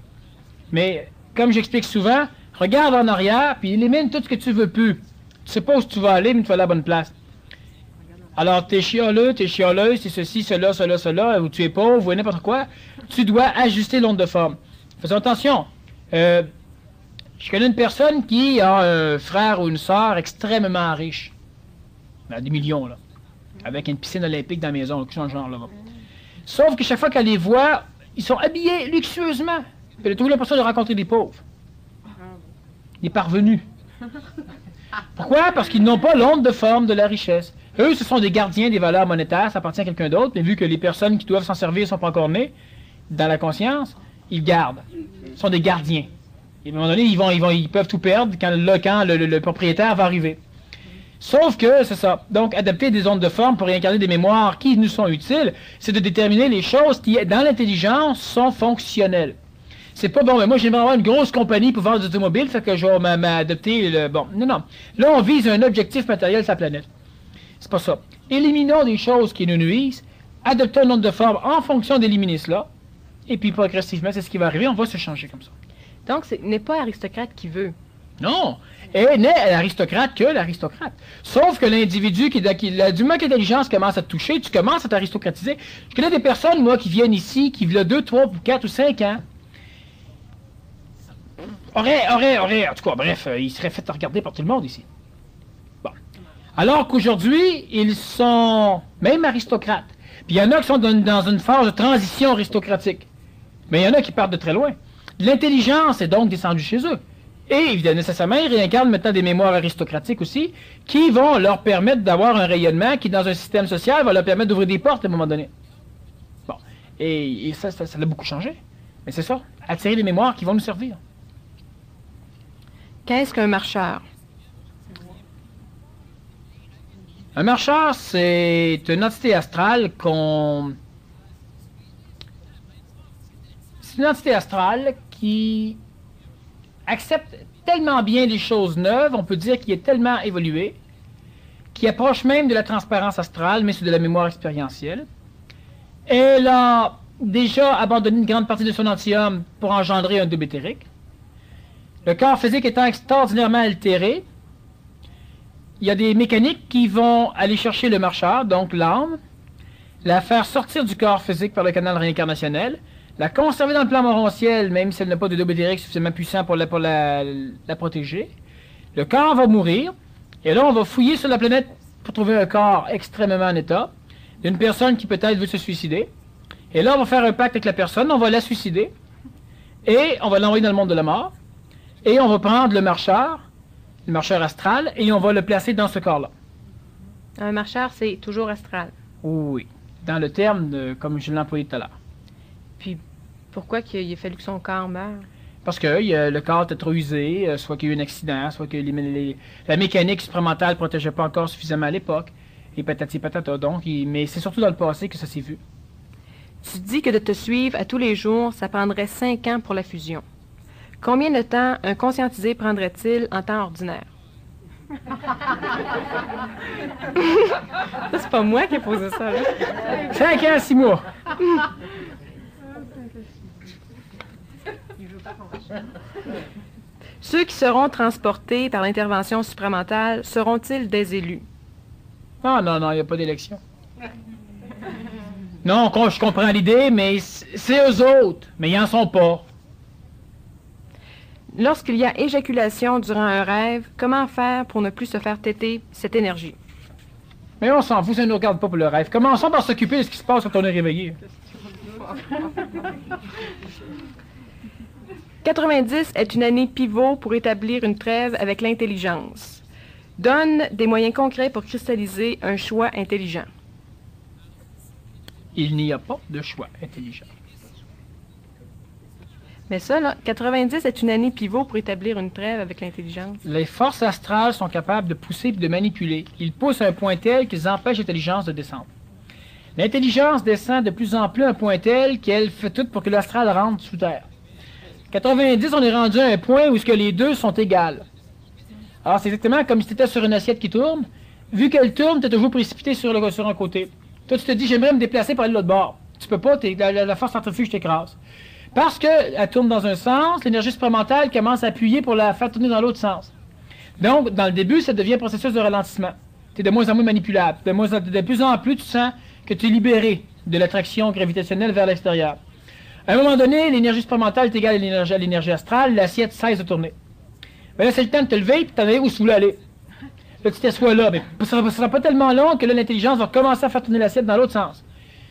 mais comme j'explique souvent, regarde en arrière, puis élimine tout ce que tu veux plus. Tu sais pas où tu vas aller, mais tu vas à la bonne place. Alors, t'es chialeux, t'es chioleuse, c'est ceci, cela, ou tu es pauvre, ou n'importe quoi, tu dois ajuster l'onde de forme. Faisons attention. Je connais une personne qui a un frère ou une sœur extrêmement riche. Des millions, là. Avec une piscine olympique dans la maison, quelque chose dans le genre, là. Sauf que chaque fois qu'elle les voit, ils sont habillés luxueusement. Puis elle a toujours l'impression de rencontrer des pauvres. Des parvenus. Pourquoi? Parce qu'ils n'ont pas l'onde de forme de la richesse. Eux, ce sont des gardiens des valeurs monétaires, ça appartient à quelqu'un d'autre, mais vu que les personnes qui doivent s'en servir ne sont pas encore nées, dans la conscience, ils gardent. Ils sont des gardiens. Et à un moment donné, ils peuvent tout perdre quand le propriétaire va arriver. Sauf que, c'est ça. Donc, adapter des ondes de forme pour réincarner des mémoires qui nous sont utiles, c'est de déterminer les choses qui, dans l'intelligence, sont fonctionnelles. C'est pas bon, mais moi j'aimerais avoir une grosse compagnie pour vendre des automobiles, fait que je vais m'adapter le... Bon, non. Là, on vise un objectif matériel sur la planète. C'est pas ça. Éliminons des choses qui nous nuisent, adoptons un onde de forme en fonction d'éliminer cela, et puis progressivement, c'est ce qui va arriver, on va se changer comme ça. Donc, ce n'est pas l'aristocrate qui veut. Non, et n'est l'aristocrate que l'aristocrate. Sauf que l'individu du moment que l'intelligence commence à te toucher, tu commences à t'aristocratiser. Je connais des personnes, moi, qui viennent ici, qui vivent 2, 3, 4 ou 5 ans, en tout cas, bref, ils seraient fait regarder par tout le monde ici. Bon. Alors qu'aujourd'hui, ils sont même aristocrates. Puis il y en a qui sont dans une phase de transition aristocratique. Mais il y en a qui partent de très loin. L'intelligence est donc descendue chez eux. Et évidemment, nécessairement, ils réincarnent maintenant des mémoires aristocratiques aussi, qui vont leur permettre d'avoir un rayonnement qui, dans un système social, va leur permettre d'ouvrir des portes à un moment donné. Bon. Et ça l'a beaucoup changé. Mais c'est ça, attirer des mémoires qui vont nous servir. Qu'est-ce qu'un marcheur? Un marcheur, c'est une entité astrale C'est une entité astrale qui accepte tellement bien les choses neuves, on peut dire qu'il est tellement évolué, qui approche même de la transparence astrale, mais c'est de la mémoire expérientielle. Elle a déjà abandonné une grande partie de son entium pour engendrer un double éthérique. Le corps physique étant extraordinairement altéré, il y a des mécaniques qui vont aller chercher le marcheur, donc l'âme, la faire sortir du corps physique par le canal réincarnationnel, la conserver dans le plan morontiel, même si elle n'a pas de double éthérique suffisamment puissant pour la protéger. Le corps va mourir, et là on va fouiller sur la planète pour trouver un corps extrêmement en état, d'une personne qui peut-être veut se suicider. Et là on va faire un pacte avec la personne, on va la suicider, et on va l'envoyer dans le monde de la mort. Et on va prendre le marcheur astral, et on va le placer dans ce corps-là. Un marcheur, c'est toujours astral. Oui, dans le terme, comme je l'ai employé tout à l'heure. Puis, pourquoi qu'il a fallu que son corps meure? Parce que le corps était trop usé, soit qu'il y a eu un accident, soit que la mécanique supramentale ne protégeait pas encore suffisamment à l'époque, et patati patata. Donc, mais c'est surtout dans le passé que ça s'est vu. Tu dis que de te suivre à tous les jours, ça prendrait 5 ans pour la fusion. Combien de temps un conscientisé prendrait-il en temps ordinaire? Ça, c'est pas moi qui ai posé ça, là. 5 ans, 6 mois. Ceux qui seront transportés par l'intervention supramentale seront-ils des élus? Non, non, non, il n'y a pas d'élection. Non, je comprends l'idée, mais c'est eux autres, mais ils n'en sont pas. Lorsqu'il y a éjaculation durant un rêve, comment faire pour ne plus se faire têter cette énergie? Mais on s'en fout, ça ne nous regarde pas pour le rêve. Commençons par s'occuper de ce qui se passe quand on est réveillé. 90 est une année pivot pour établir une trêve avec l'intelligence. Donne des moyens concrets pour cristalliser un choix intelligent. Il n'y a pas de choix intelligent. Mais ça, là, 90 est une année pivot pour établir une trêve avec l'intelligence. Les forces astrales sont capables de pousser et de manipuler. Ils poussent à un point tel qu'ils empêchent l'intelligence de descendre. L'intelligence descend de plus en plus à un point tel qu'elle fait tout pour que l'astral rentre sous terre. 90, on est rendu à un point où les deux sont égales. Alors, c'est exactement comme si tu étais sur une assiette qui tourne. Vu qu'elle tourne, tu es toujours précipité sur un côté. Toi, tu te dis, j'aimerais me déplacer pour aller de l'autre bord. Tu peux pas, la force centrifuge t'écrase. Parce qu'elle tourne dans un sens, l'énergie supramentale commence à appuyer pour la faire tourner dans l'autre sens. Donc, dans le début, ça devient un processus de ralentissement. Tu es de moins en moins manipulable. De plus en plus, tu sens que tu es libéré de l'attraction gravitationnelle vers l'extérieur. À un moment donné, l'énergie supramentale est égale à l'énergie astrale, l'assiette cesse de tourner. Ben là, c'est le temps de te lever et de t'en aller où tu voulais aller. Là, tu t'assois là, mais ça ne sera pas tellement long que là, l'intelligence va commencer à faire tourner l'assiette dans l'autre sens.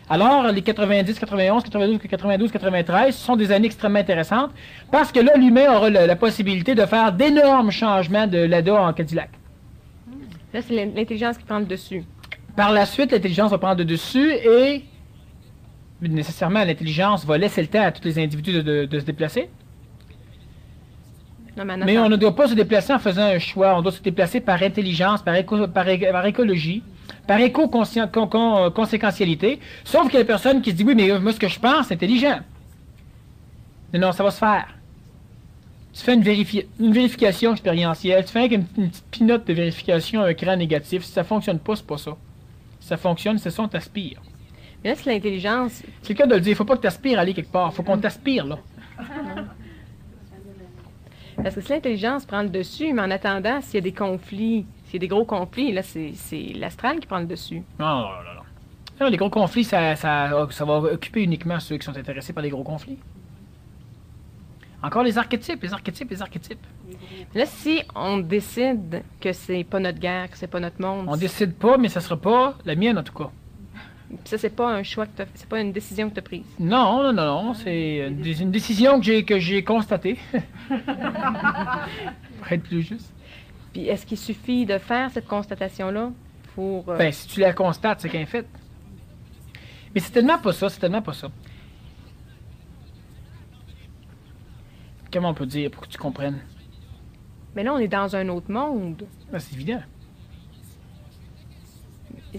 Alors, les 90, 91, 92, 93 sont des années extrêmement intéressantes parce que là, l'humain aura la possibilité de faire d'énormes changements de Lada en Cadillac. Là, c'est l'intelligence qui prend le dessus. Par la suite, l'intelligence va prendre le dessus et nécessairement, l'intelligence va laisser le temps à tous les individus de se déplacer. Non, mais on ne doit pas se déplacer en faisant un choix. On doit se déplacer par intelligence, par écologie, par éco-conséquentialité. Sauf qu'il y a des personnes qui se disent, oui, mais moi, ce que je pense, c'est intelligent. Non, non, ça va se faire. Tu fais une vérification expérientielle. Tu fais une petite pinote de vérification, un écran négatif. Si ça ne fonctionne pas, c'est pas ça. Si ça fonctionne, c'est ça, on t'aspire. Mais là, c'est l'intelligence. C'est le cas de le dire. Il ne faut pas que tu aspires à aller quelque part. Il faut qu'on t'aspire, là. Parce que si l'intelligence prend le dessus, mais en attendant, s'il y a des conflits, s'il y a des gros conflits, là, c'est l'astral qui prend le dessus. Non, non, non, non. Non, les gros conflits, ça va occuper uniquement ceux qui sont intéressés par les gros conflits. Encore les archétypes. Là, si on décide que c'est pas notre guerre, que c'est pas notre monde... On décide pas, mais ça sera pas la mienne, en tout cas. Ça, c'est pas un choix que c'est pas une décision que tu as prise. Non, non, non, non. C'est une décision que j'ai constatée. Pour être plus juste. Puis est-ce qu'il suffit de faire cette constatation-là pour... Ben, si tu la constates, c'est qu'elle est faite. Mais c'est tellement pas ça, Comment on peut dire pour que tu comprennes? Mais là, on est dans un autre monde. Ben, c'est évident.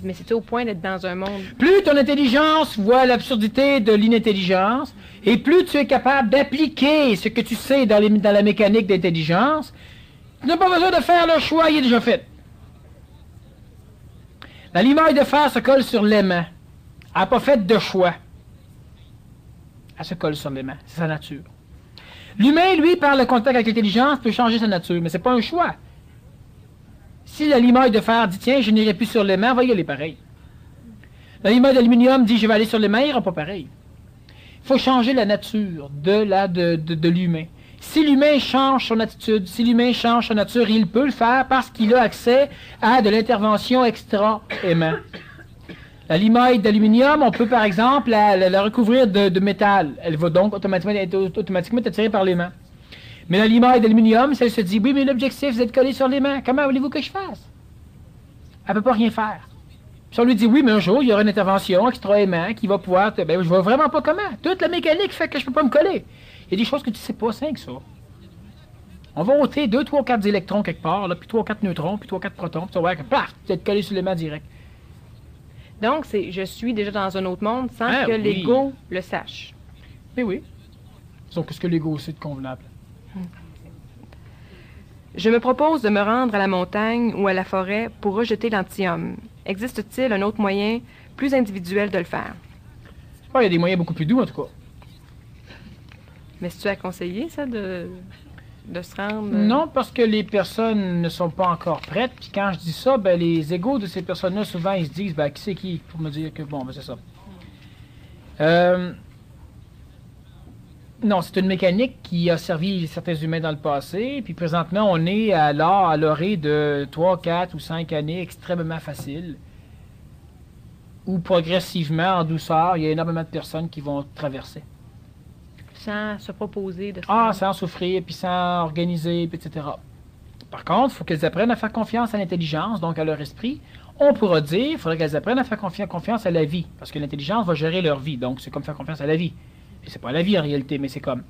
Mais c'est au point d'être dans un monde... Plus ton intelligence voit l'absurdité de l'inintelligence, et plus tu es capable d'appliquer ce que tu sais dans la mécanique d'intelligence, tu n'as pas besoin de faire le choix, il est déjà fait. La limaille de fer se colle sur l'aimant. Elle n'a pas fait de choix. Elle se colle sur l'aimant. C'est sa nature. L'humain, lui, par le contact avec l'intelligence, peut changer sa nature, mais c'est pas un choix. Si la limaille de fer dit, tiens, je n'irai plus sur l'aimant, va y aller pareil. La limaille d'aluminium dit, je vais aller sur l'aimant, il n'ira pas pareil. Il faut changer la nature de l'humain. Si l'humain change son attitude, si l'humain change sa nature, il peut le faire parce qu'il a accès à de l'intervention extra-aimant. La limaille d'aluminium, on peut par exemple la recouvrir de métal. Elle va donc automatiquement être attirée par l'aimant. Mais la limaille d'aluminium, si elle se dit, oui, mais l'objectif, c'est de coller sur l'aimant, comment voulez-vous que je fasse? Elle ne peut pas rien faire. Si on lui dit, oui, mais un jour, il y aura une intervention extra-aimant qui va pouvoir... Ben, je vois vraiment pas comment. Toute la mécanique fait que je peux pas me coller. Il y a des choses que tu sais pas, c'est que ça. On va ôter 2, 3, 4 électrons quelque part, là, puis 3, 4 neutrons, puis 3, 4 protons, puis tu vas voir que, paf, tu vas être collé sur l'aimant direct. Donc, je suis déjà dans un autre monde sans que l'ego le sache. Mais oui. Donc, qu'est-ce que l'ego sait de convenable? Je me propose de me rendre à la montagne ou à la forêt pour rejeter l'antium. Existe-t-il un autre moyen plus individuel de le faire? Il y a des moyens beaucoup plus doux, en tout cas. Mais est-ce que tu as conseillé, ça, de se rendre... Non, parce que les personnes ne sont pas encore prêtes. Puis quand je dis ça, ben, les égos de ces personnes-là, souvent, ils se disent, ben, qui c'est qui pour me dire que, bon, ben, c'est ça. Non, c'est une mécanique qui a servi certains humains dans le passé. Puis présentement, on est à l'orée de 3, 4 ou 5 années extrêmement faciles. Où progressivement, en douceur, il y a énormément de personnes qui vont traverser. Sans se proposer de... Sans souffrir, puis sans organiser, puis etc. Par contre, il faut qu'elles apprennent à faire confiance à l'intelligence, donc à leur esprit. On pourra dire, il faudrait qu'elles apprennent à faire confiance à la vie, parce que l'intelligence va gérer leur vie, donc c'est comme faire confiance à la vie. Et c'est pas la vie en réalité, mais c'est comme...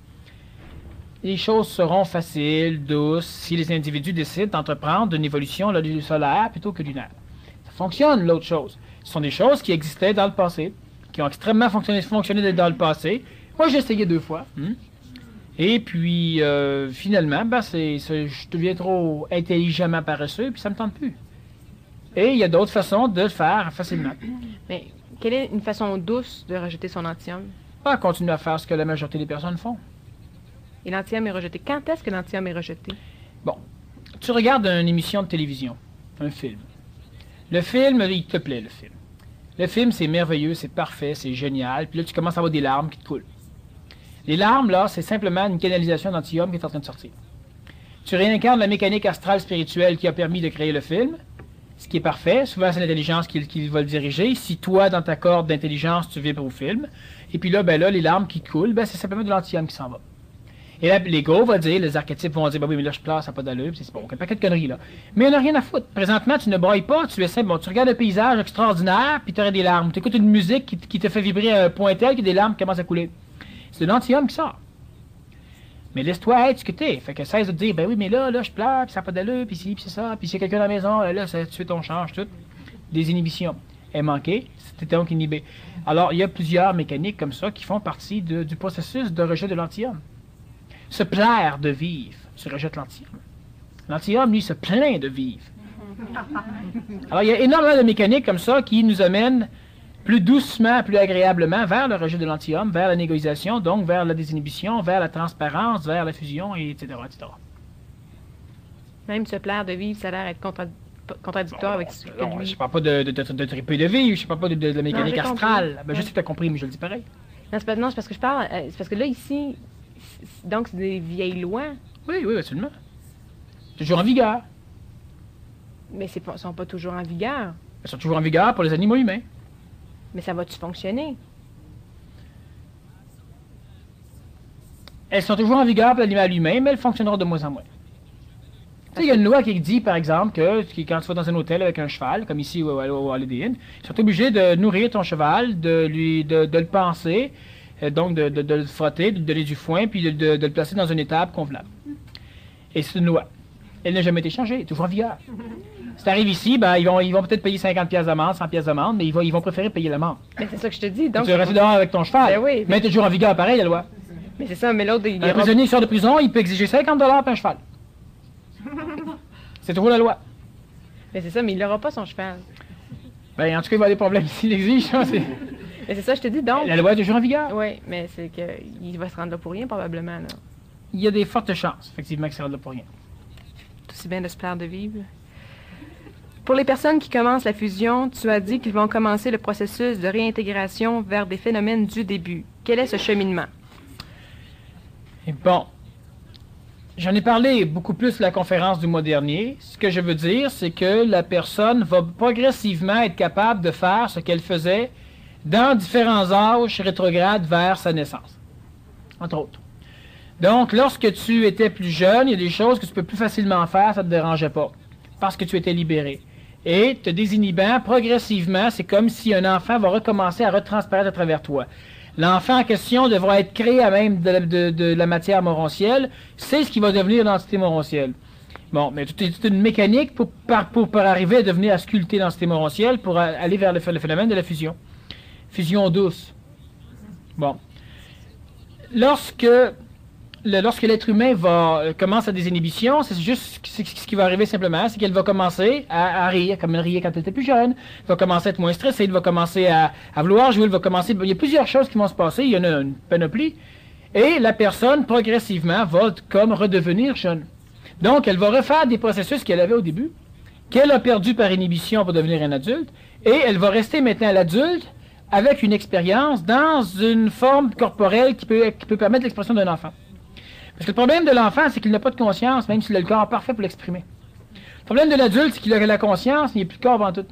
Les choses seront faciles, douces, si les individus décident d'entreprendre une évolution solaire plutôt que lunaire. Ça fonctionne, l'autre chose. Ce sont des choses qui existaient dans le passé, qui ont extrêmement fonctionné dans le passé. Moi, j'ai essayé 2 fois. Et puis, finalement, je deviens trop intelligemment paresseux, puis ça me tente plus. Et il y a d'autres façons de le faire facilement. Mais quelle est une façon douce de rejeter son antium? Continuer à faire ce que la majorité des personnes font. Et l'antium est rejeté. Quand est-ce que l'antium est rejeté? Bon, tu regardes une émission de télévision, un film. Le film, il te plaît, le film. Le film, c'est merveilleux, c'est parfait, c'est génial. Puis là, tu commences à avoir des larmes qui te coulent. Les larmes, là, c'est simplement une canalisation d'antium qui est en train de sortir. Tu réincarnes la mécanique astrale spirituelle qui a permis de créer le film, ce qui est parfait. Souvent, c'est l'intelligence qui va le diriger. Si toi, dans ta corde d'intelligence, tu vibres au film, et puis là, les larmes qui coulent, c'est simplement de l'antium qui s'en va. Et là, l'ego va dire, les archétypes vont dire, oui, mais là, je pleure, ça n'a pas d'allure, c'est bon, un paquet de conneries, là. Mais on n'a rien à foutre. Présentement, tu ne brailles pas, tu essaies, tu regardes un paysage extraordinaire, puis tu aurais des larmes. Tu écoutes une musique qui te fait vibrer à un point tel que des larmes commencent à couler. C'est de l'antium qui sort. Mais laisse-toi être ce que t'es. Fait que cesse de te dire, oui, mais là, je pleure, puis ça n'a pas d'allure, puis ci, puis c'est ça, puis s'il y a quelqu'un dans la maison, là, tu fais ton change, tout. Des inhibitions. Est manqué, c'était donc inhibé. Alors, il y a plusieurs mécaniques comme ça qui font partie du processus de rejet de l'antium. Se plaire de vivre, se rejette l'antium. L'antium, lui, se plaint de vivre. Alors, il y a énormément de mécaniques comme ça qui nous amènent plus doucement, plus agréablement vers le rejet de l'antium, vers la négociation, donc vers la désinhibition, vers la transparence, vers la fusion, etc., etc. Même se plaire de vivre, ça a l'air d'être contradictoire avec ce que lui... Je parle pas de triper de vivre, je parle pas de la mécanique astrale. Je sais que tu as compris, mais je le dis pareil. Non, c'est parce que je parle... c'est parce que là, ici, donc c'est des vieilles lois. Oui, absolument. Toujours en vigueur. Mais ils ne sont pas toujours en vigueur. Elles sont toujours en vigueur pour les animaux humains. Mais ça va-tu fonctionner? Elles sont toujours en vigueur pour l'animal humain, mais elles fonctionneront de moins en moins. Tu sais, il y a une loi qui dit, par exemple, que quand tu vas dans un hôtel avec un cheval, comme ici au Holiday Inn, ils sont obligés de nourrir ton cheval, de le panser, donc de le frotter, de lui donner du foin, puis de le placer dans une étable convenable. Et c'est une loi. Elle n'a jamais été changée, elle est toujours en vigueur. Si tu arrives ici, ils vont peut-être payer 50 pièces d'amende, 100 pièces d'amende, mais ils vont préférer payer l'amende. Mais c'est ça que je te dis. Donc, tu vas rester dehors avec ton cheval. Oui, mais tu es toujours en vigueur, pareil, la loi. Mais c'est ça, mais l'autre... Un prisonnier sort de prison, il peut exiger 50 $ pour un cheval. C'est toujours la loi. Mais c'est ça, mais il n'aura pas son cheval. En tout cas, il va y avoir des problèmes s'il l'exige. Mais c'est ça, je te dis, donc... La loi est toujours en vigueur. Oui, mais c'est qu'il va se rendre là pour rien, probablement, là. Il y a des fortes chances, effectivement, qu'il se rende là pour rien. C'est aussi bien de se plaire de vivre. Pour les personnes qui commencent la fusion, tu as dit qu'ils vont commencer le processus de réintégration vers des phénomènes du début. Quel est ce cheminement? Et bon, j'en ai parlé beaucoup plus à la conférence du mois dernier. Ce que je veux dire, c'est que la personne va progressivement être capable de faire ce qu'elle faisait dans différents âges rétrogrades vers sa naissance, entre autres. Donc, lorsque tu étais plus jeune, il y a des choses que tu peux plus facilement faire, ça ne te dérangeait pas, parce que tu étais libéré. Et te désinhibant progressivement, c'est comme si un enfant va recommencer à retransparaître à travers toi. L'enfant en question devra être créé à même de la matière morontielle. C'est ce qui va devenir l'entité morontielle. Bon, mais c'est une mécanique pour arriver à devenir à sculpter l'entité morontielle pour aller vers le phénomène de la fusion. Fusion douce. Bon. Lorsque lorsque l'être humain commence à des inhibitions, c'est juste ce qui va arriver simplement, c'est qu'elle va commencer à rire, comme elle riait quand elle était plus jeune. Elle va commencer à être moins stressée, elle va commencer à vouloir jouer, il y a plusieurs choses qui vont se passer, il y en a une panoplie. Et la personne, progressivement, va comme redevenir jeune. Donc, elle va refaire des processus qu'elle avait au début, qu'elle a perdu par inhibition pour devenir un adulte, et elle va rester maintenant à l'adulte avec une expérience dans une forme corporelle qui peut permettre l'expression d'un enfant. Parce que le problème de l'enfant, c'est qu'il n'a pas de conscience, même s'il a le corps parfait pour l'exprimer. Le problème de l'adulte, c'est qu'il a la conscience, il n'y a plus de corps en tout.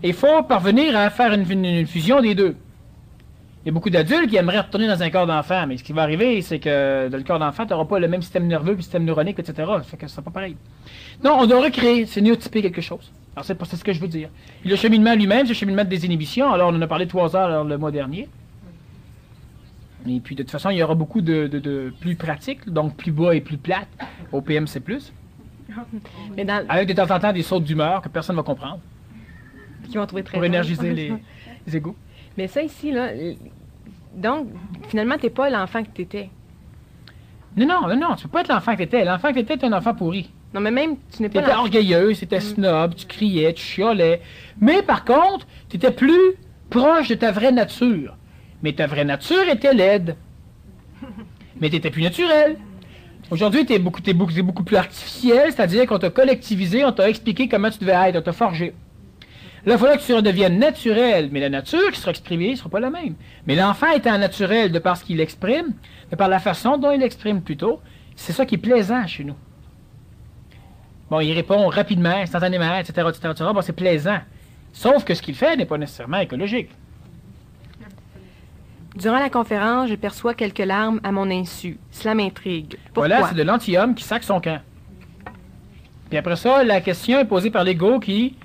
Et il faut parvenir à faire une fusion des deux. Il y a beaucoup d'adultes qui aimeraient retourner dans un corps d'enfant, mais ce qui va arriver, c'est que dans le corps d'enfant, tu n'auras pas le même système nerveux, le système neuronique, etc. Ça fait que ce sera pas pareil. Non, on doit recréer, c'est néotyper quelque chose. Alors c'est ce que je veux dire. Et le cheminement lui-même, c'est le cheminement de désinhibition. Alors on en a parlé 3 heures le mois dernier. Et puis de toute façon, il y aura beaucoup de plus pratiques, donc plus bas et plus plates au PMC+. Mais avec de temps en temps des sautes d'humeur que personne ne va comprendre. Qui vont trouver très pour énergiser les égos. Mais ça ici, là, donc, finalement, t'es pas l'enfant que t'étais. Non, tu peux pas être l'enfant que t'étais. L'enfant que t'étais est un enfant pourri. Non, mais même, tu n'es pas T'étais orgueilleuse, t'étais snob, tu criais, tu chiolais. Mais par contre, t'étais plus proche de ta vraie nature. Mais ta vraie nature était laide. Mais t'étais plus naturel. Aujourd'hui, t'es beaucoup plus artificiel, c'est-à-dire qu'on t'a collectivisé, on t'a expliqué comment tu devais être, on t'a forgé. Là, il faudra que tu redeviennes naturel, mais la nature qui sera exprimée ne sera pas la même. Mais l'enfant étant naturel de par ce qu'il exprime, de par la façon dont il exprime plutôt, c'est ça qui est plaisant chez nous. Bon, il répond rapidement, instantanément, etc., etc. Bon, c'est plaisant. Sauf que ce qu'il fait n'est pas nécessairement écologique. Durant la conférence, je perçois quelques larmes à mon insu. Cela m'intrigue. Pourquoi? Voilà, c'est de l'anti-homme qui sac son camp. Puis après ça, la question est posée par l'ego qui...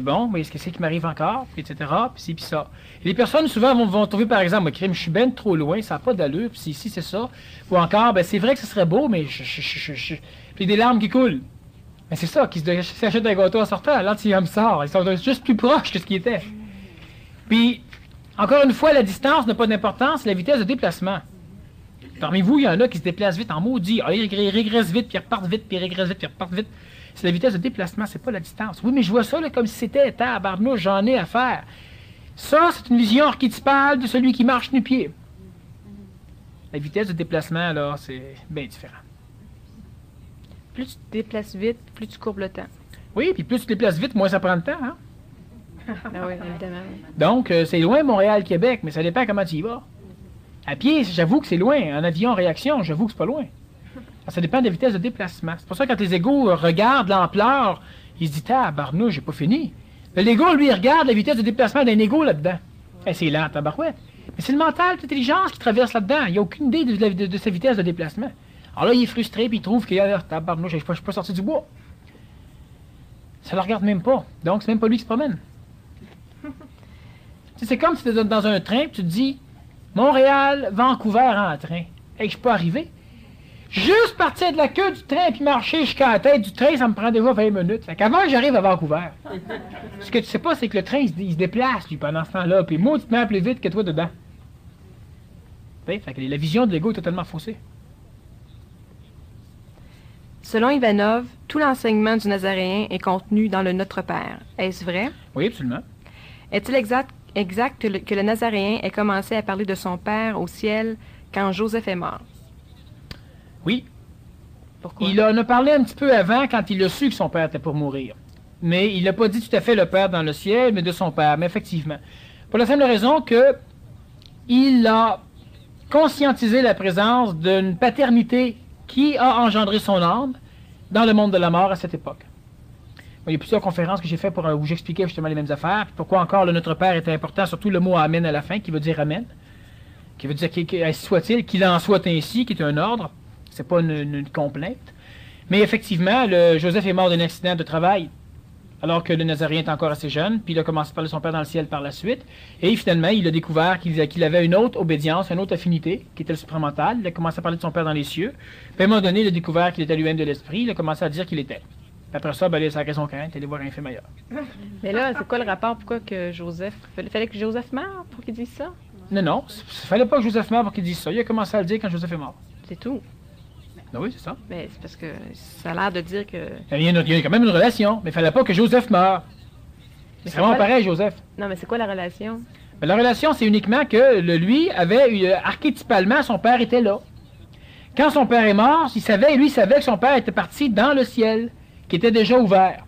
bon, mais qu'est-ce qui m'arrive encore, puis etc., puis ci, puis ça. Et les personnes, souvent, vont trouver, par exemple, crime, je suis ben trop loin, ça n'a pas d'allure, puis ici, c'est ça. Ou encore, ben c'est vrai que ce serait beau, mais puis des larmes qui coulent. Mais c'est ça, qui s'achète un gâteau en sortant, l'anti-homme sort. Ils sont juste plus proches que ce qui était. Puis, encore une fois, la distance n'a pas d'importance, c'est la vitesse de déplacement. Parmi vous, il y en a qui se déplacent vite en maudit. Ah, ils régressent vite, puis ils repartent vite, puis ils régressent vite, puis ils repartent vite. C'est la vitesse de déplacement, c'est pas la distance. Oui, mais je vois ça là, comme si c'était tabarnouche, j'en ai à faire. Ça, c'est une vision archétypale de celui qui marche nu-pied. La vitesse de déplacement, là, c'est bien différent. Plus tu te déplaces vite, plus tu courbes le temps. Oui, puis plus tu te déplaces vite, moins ça prend de temps, hein? Ah oui, évidemment. Donc, c'est loin Montréal-Québec, mais ça dépend comment tu y vas. À pied, j'avoue que c'est loin. En avion, en réaction, j'avoue que c'est pas loin. Ça dépend de la vitesse de déplacement. C'est pour ça que quand les égos regardent l'ampleur, ils se disent « Tabarnouche, j'ai pas fini ». L'ego, lui, regarde la vitesse de déplacement d'un égo là-dedans. C'est lent, tabarouette. Mais c'est le mental, l'intelligence qui traverse là-dedans. Il n'y a aucune idée de sa vitesse de déplacement. Alors là, il est frustré, puis il trouve que tabarnouche, je suis pas sorti du bois. Ça le regarde même pas. Donc, c'est même pas lui qui se promène. C'est comme si tu es dans un train, puis tu te dis « Montréal, Vancouver en train. Hey, je suis pas arrivé. » Juste partir de la queue du train puis marcher jusqu'à la tête du train, ça me prend déjà 20 minutes. Fait qu'avant que j'arrive à Vancouver, ce que tu sais pas, c'est que le train, il se déplace, lui, pendant ce temps-là, puis moi, tu te mets plus vite que toi dedans. Fait que la vision de l'ego est totalement faussée. Selon Ivanov, tout l'enseignement du Nazaréen est contenu dans le Notre Père. Est-ce vrai? Oui, absolument. Est-il exact que le Nazaréen ait commencé à parler de son Père au ciel quand Joseph est mort? Oui. Pourquoi? Il en a parlé un petit peu avant, quand il a su que son père était pour mourir. Mais il n'a pas dit tout à fait le Père dans le ciel, mais de son Père. Mais effectivement. Pour la simple raison que il a conscientisé la présence d'une paternité qui a engendré son âme dans le monde de la mort à cette époque. Il y a plusieurs conférences que j'ai faites où j'expliquais justement les mêmes affaires. Pourquoi encore le Notre Père était important, surtout le mot Amen à la fin, qui veut dire Amen. Qui veut dire soit-il, qu'il en soit ainsi, qui est un ordre. C'est pas une complainte. Mais effectivement, Joseph est mort d'un accident de travail, alors que le Nazaréen est encore assez jeune, puis il a commencé à parler de son Père dans le ciel par la suite. Et finalement, il a découvert qu'il avait une autre obédience, une autre affinité, qui était le supramental. Il a commencé à parler de son Père dans les cieux. Puis à un moment donné, il a découvert qu'il était lui-même de l'esprit. Il a commencé à dire qu'il était. Puis après ça, il a sacré son crainte, il allait voir un film ailleurs. Mais là, c'est quoi le rapport? Pourquoi que Joseph... Fallait que Joseph meure pour qu'il dise ça? Non, non. Il fallait pas que Joseph meure pour qu'il dise ça. Il a commencé à le dire quand Joseph est mort. C'est tout. Ben oui, c'est ça. Mais c'est parce que ça a l'air de dire que... Il y a quand même une relation, mais il fallait pas que Joseph meure. Mais C'est vraiment quoi- pareil, Joseph. Non, mais c'est quoi la relation? Ben, la relation, c'est uniquement que lui avait, archétypalement, son père était là. Quand son père est mort, il savait que son père était parti dans le ciel, qui était déjà ouvert.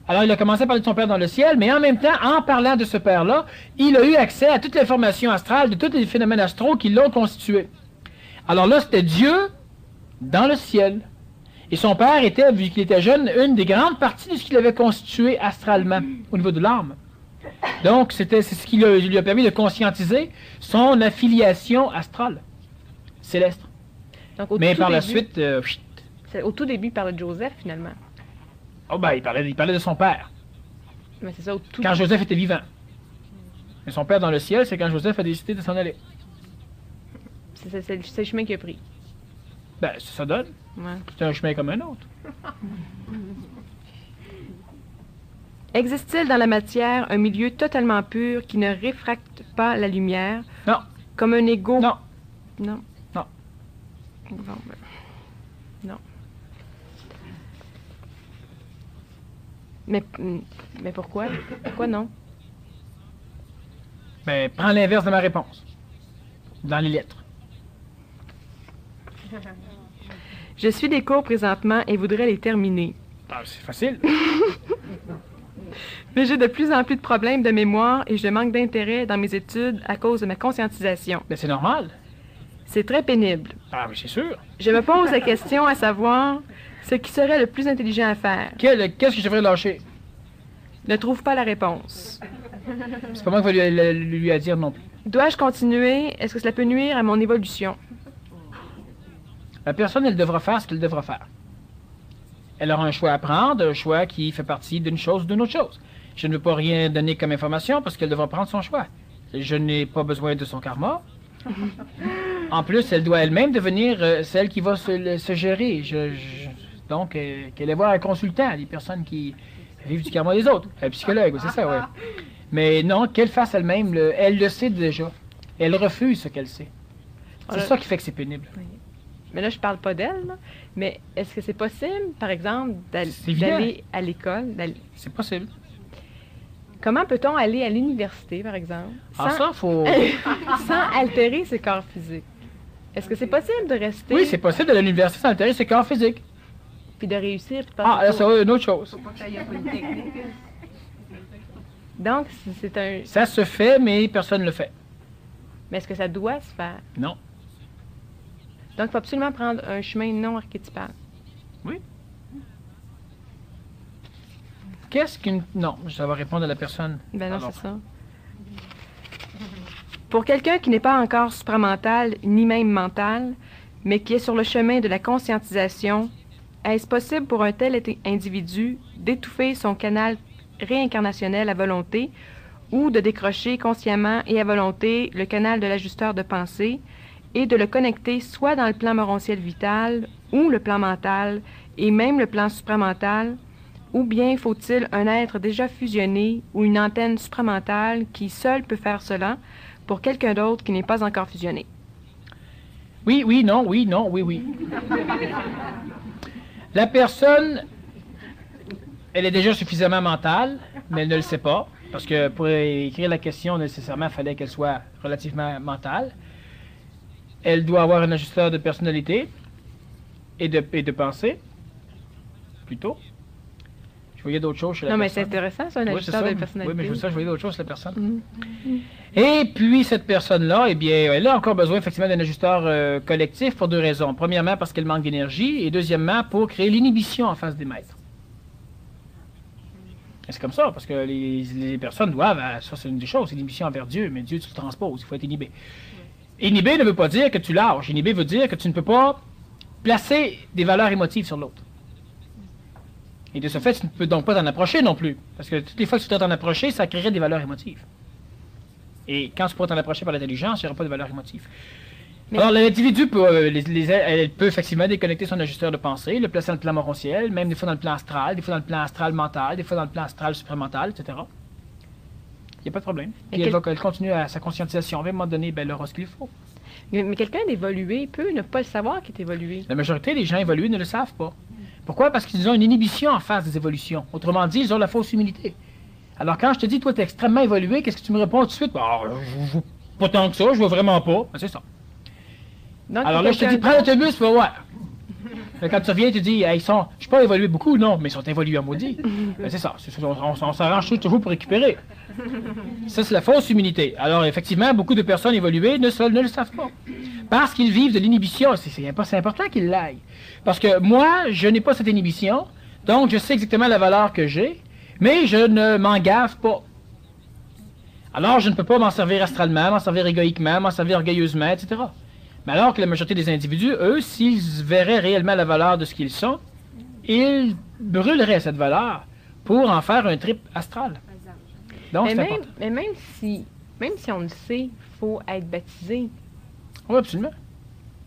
Alors, il a commencé à parler de son père dans le ciel, mais en même temps, en parlant de ce père-là, il a eu accès à toute l'information astrale de tous les phénomènes astraux qui l'ont constitué. Alors là, c'était Dieu dans le ciel. Et son père était, vu qu'il était jeune, une des grandes parties de ce qu'il avait constitué astralement, au niveau de l'âme. Donc, c'est ce qui lui a permis de conscientiser son affiliation astrale, céleste. Donc, au Mais tout par la début- suite, Au tout début, il parlait de Joseph, finalement. oh ben, il parlait de son père, Mais c'est ça, au tout quand Joseph était vivant. Et son père dans le ciel, c'est quand Joseph a décidé de s'en aller. c'est le chemin qu'il a pris. Ben, ça donne. Ouais. C'est un chemin comme un autre. Existe-t-il dans la matière un milieu totalement pur qui ne réfracte pas la lumière, Non, comme un égo? non, Non. non. Bon, ben, non. Mais pourquoi? Pourquoi non? Ben, prends l'inverse de ma réponse. Dans les lettres. Je suis des cours présentement et voudrais les terminer. Ah, c'est facile. Mais j'ai de plus en plus de problèmes de mémoire et je manque d'intérêt dans mes études à cause de ma conscientisation. Ben, c'est normal. C'est très pénible. Ah, mais c'est sûr. Je me pose la question à savoir ce qui serait le plus intelligent à faire. Qu'est-ce que je devrais lâcher? Ne trouve pas la réponse. C'est pas moi qui vais lui à dire non plus. Dois-je continuer? Est-ce que cela peut nuire à mon évolution? La personne, elle devra faire ce qu'elle devra faire. Elle aura un choix à prendre, un choix qui fait partie d'une chose ou d'une autre chose. Je ne veux pas rien donner comme information parce qu'elle devra prendre son choix. Je n'ai pas besoin de son karma. En plus, elle doit elle-même devenir celle qui va se gérer. Donc, qu'elle ait voir un consultant, des personnes qui vivent du karma des autres. Un psychologue, oui, c'est ça, oui. Mais non, qu'elle fasse elle-même, elle le sait déjà. Elle refuse ce qu'elle sait. C'est Voilà. ça qui fait que c'est pénible. Mais là, je parle pas d'elle, là. Mais est-ce que c'est possible, par exemple, C'est évident. d'aller à l'école? C'est possible. Comment peut-on aller à l'université, par exemple, Ah, ça, faut... sans altérer ses corps physiques? Est-ce que c'est possible de rester Oui, c'est possible de l'université sans altérer ses corps physiques. puis de réussir? Puis de Ah, passer là, ça, une autre chose. Donc, c'est un... Ça se fait, mais personne ne le fait. Mais est-ce que ça doit se faire? Non. Donc, il faut absolument prendre un chemin non archétypal. Oui. Qu'est-ce qu'une... Non, ça va répondre à la personne. Ben non, Alors. c'est ça. Pour quelqu'un qui n'est pas encore supramental, ni même mental, mais qui est sur le chemin de la conscientisation, est-ce possible pour un tel individu d'étouffer son canal réincarnationnel à volonté ou de décrocher consciemment et à volonté le canal de l'ajusteur de pensée et de le connecter soit dans le plan morontiel vital ou le plan mental et même le plan supramental, ou bien faut-il un être déjà fusionné ou une antenne supramentale qui seul peut faire cela pour quelqu'un d'autre qui n'est pas encore fusionné? Oui, oui, non, oui, non, oui, oui. La personne, elle est déjà suffisamment mentale, mais elle ne le sait pas, parce que pour écrire la question, nécessairement, il fallait qu'elle soit relativement mentale. Elle doit avoir un ajusteur de personnalité et de pensée, plutôt. Je voyais d'autres choses chez la Non, mais personne. c'est intéressant, ça, un Oui, c'est ajusteur ça. de personnalité. Oui, mais je voyais d'autres choses chez la personne. Mhm. Et puis, cette personne-là, eh bien, elle a encore besoin, effectivement, d'un ajusteur collectif pour deux raisons. Premièrement, parce qu'elle manque d'énergie, et deuxièmement, pour créer l'inhibition en face des maîtres. Et c'est comme ça, parce que les personnes doivent, ça c'est une des choses, c'est l'inhibition envers Dieu, mais Dieu, tu le transposes, il faut être inhibé. Inhibé ne veut pas dire que tu lâches. Inhibé veut dire que tu ne peux pas placer des valeurs émotives sur l'autre. Et de ce fait, tu ne peux donc pas t'en approcher non plus. Parce que toutes les fois que tu voudrais t'en approcher, ça créerait des valeurs émotives. Et quand tu pourras t'en approcher par l'intelligence, il n'y aura pas de valeurs émotives. Mais- Alors, l'individu peut, elle peut effectivement déconnecter son ajusteur de pensée, le placer dans le plan morontiel, même des fois dans le plan astral, des fois dans le plan astral mental, des fois dans le plan astral supramental, etc. n'y a pas de problème. Mais Puis elle continue à sa conscientisation. À un moment donné, ben, elle aura ce qu'il faut. Mais quelqu'un d'évolué peut ne pas le savoir qu'il est évolué. La majorité des gens évolués ne le savent pas. Pourquoi? Parce qu'ils ont une inhibition en face des évolutions. Autrement dit, ils ont la fausse humilité. Alors quand je te dis, toi, tu es extrêmement évolué, qu'est-ce que tu me réponds tout de suite? Ah, je pas tant que ça, je vois vraiment pas. Ben, c'est ça. Donc, Alors là, je te dis, prends l'autobus, va voir. Quand tu reviens, tu dis, hey, je suis pas évolué beaucoup, non, mais ils sont évolués à maudit. Ben, c'est ça. On s'arrange toujours pour récupérer. Ça, c'est la fausse humilité. Alors, effectivement, beaucoup de personnes évoluées ne le savent pas. Parce qu'ils vivent de l'inhibition. C'est important qu'ils l'aillent. Parce que moi, je n'ai pas cette inhibition, donc je sais exactement la valeur que j'ai, mais je ne m'en gave pas. Alors, je ne peux pas m'en servir astralement, m'en servir égoïquement, m'en servir orgueilleusement, etc. Mais alors que la majorité des individus, eux, s'ils verraient réellement la valeur de ce qu'ils sont, ils brûleraient cette valeur pour en faire un trip astral. Donc, c'est important. Mais même si on le sait, il faut être baptisé. Oui, absolument.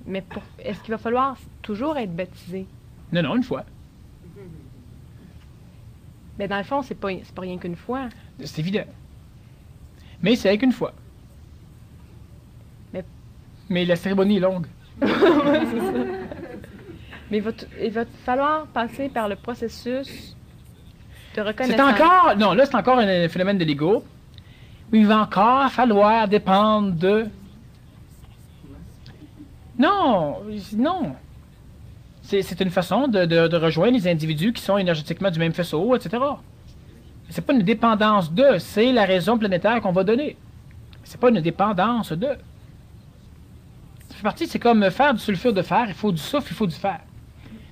Mais est-ce qu'il va falloir toujours être baptisé? Non, une fois. Mais dans le fond, c'est pas rien qu'une fois. C'est évident. Mais c'est avec une fois. Mais la cérémonie est longue. Mais il va falloir passer par le processus de reconnaissance. C'est encore un phénomène de l'ego. Il va encore falloir dépendre de... Non. C'est une façon de rejoindre les individus qui sont énergétiquement du même faisceau, etc. C'est pas une dépendance d'eux, c'est la raison planétaire qu'on va donner. C'est pas une dépendance d'eux. Ça fait partie, c'est comme faire du sulfure de fer, il faut du soufre, il faut du fer.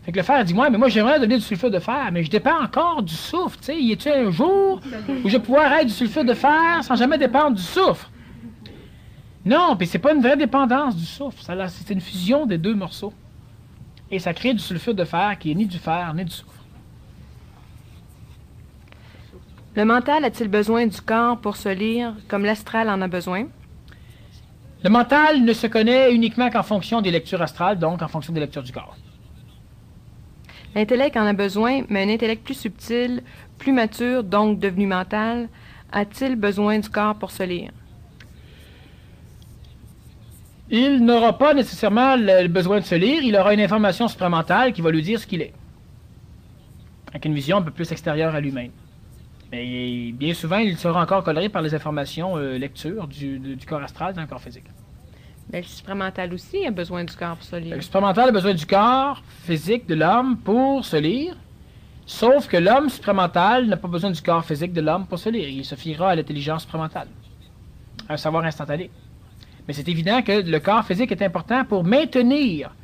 Fait que le fer dit, ouais, mais moi j'aimerais donner du sulfure de fer, mais je dépends encore du soufre, tu sais. Y a-t-il un jour où je vais pouvoir être du sulfure de fer sans jamais dépendre du soufre? Non, puis c'est pas une vraie dépendance du soufre, c'est une fusion des deux morceaux. Et ça crée du sulfure de fer qui est ni du fer, ni du soufre. Le mental a-t-il besoin du corps pour se lire comme l'astral en a besoin? Le mental ne se connaît uniquement qu'en fonction des lectures astrales, donc en fonction des lectures du corps. L'intellect en a besoin, mais un intellect plus subtil, plus mature, donc devenu mental, a-t-il besoin du corps pour se lire? Il n'aura pas nécessairement le besoin de se lire, il aura une information supramentale qui va lui dire ce qu'il est. Avec une vision un peu plus extérieure à lui-même. Mais bien souvent, il sera encore coloré par les informations lecture du corps astral dans le corps physique. Mais le supramental aussi a besoin du corps pour se lire. Le supramental a besoin du corps physique de l'homme pour se lire, sauf que l'homme supramental n'a pas besoin du corps physique de l'homme pour se lire. Il se fiera à l'intelligence supramentale, à un savoir instantané. Mais c'est évident que le corps physique est important pour maintenir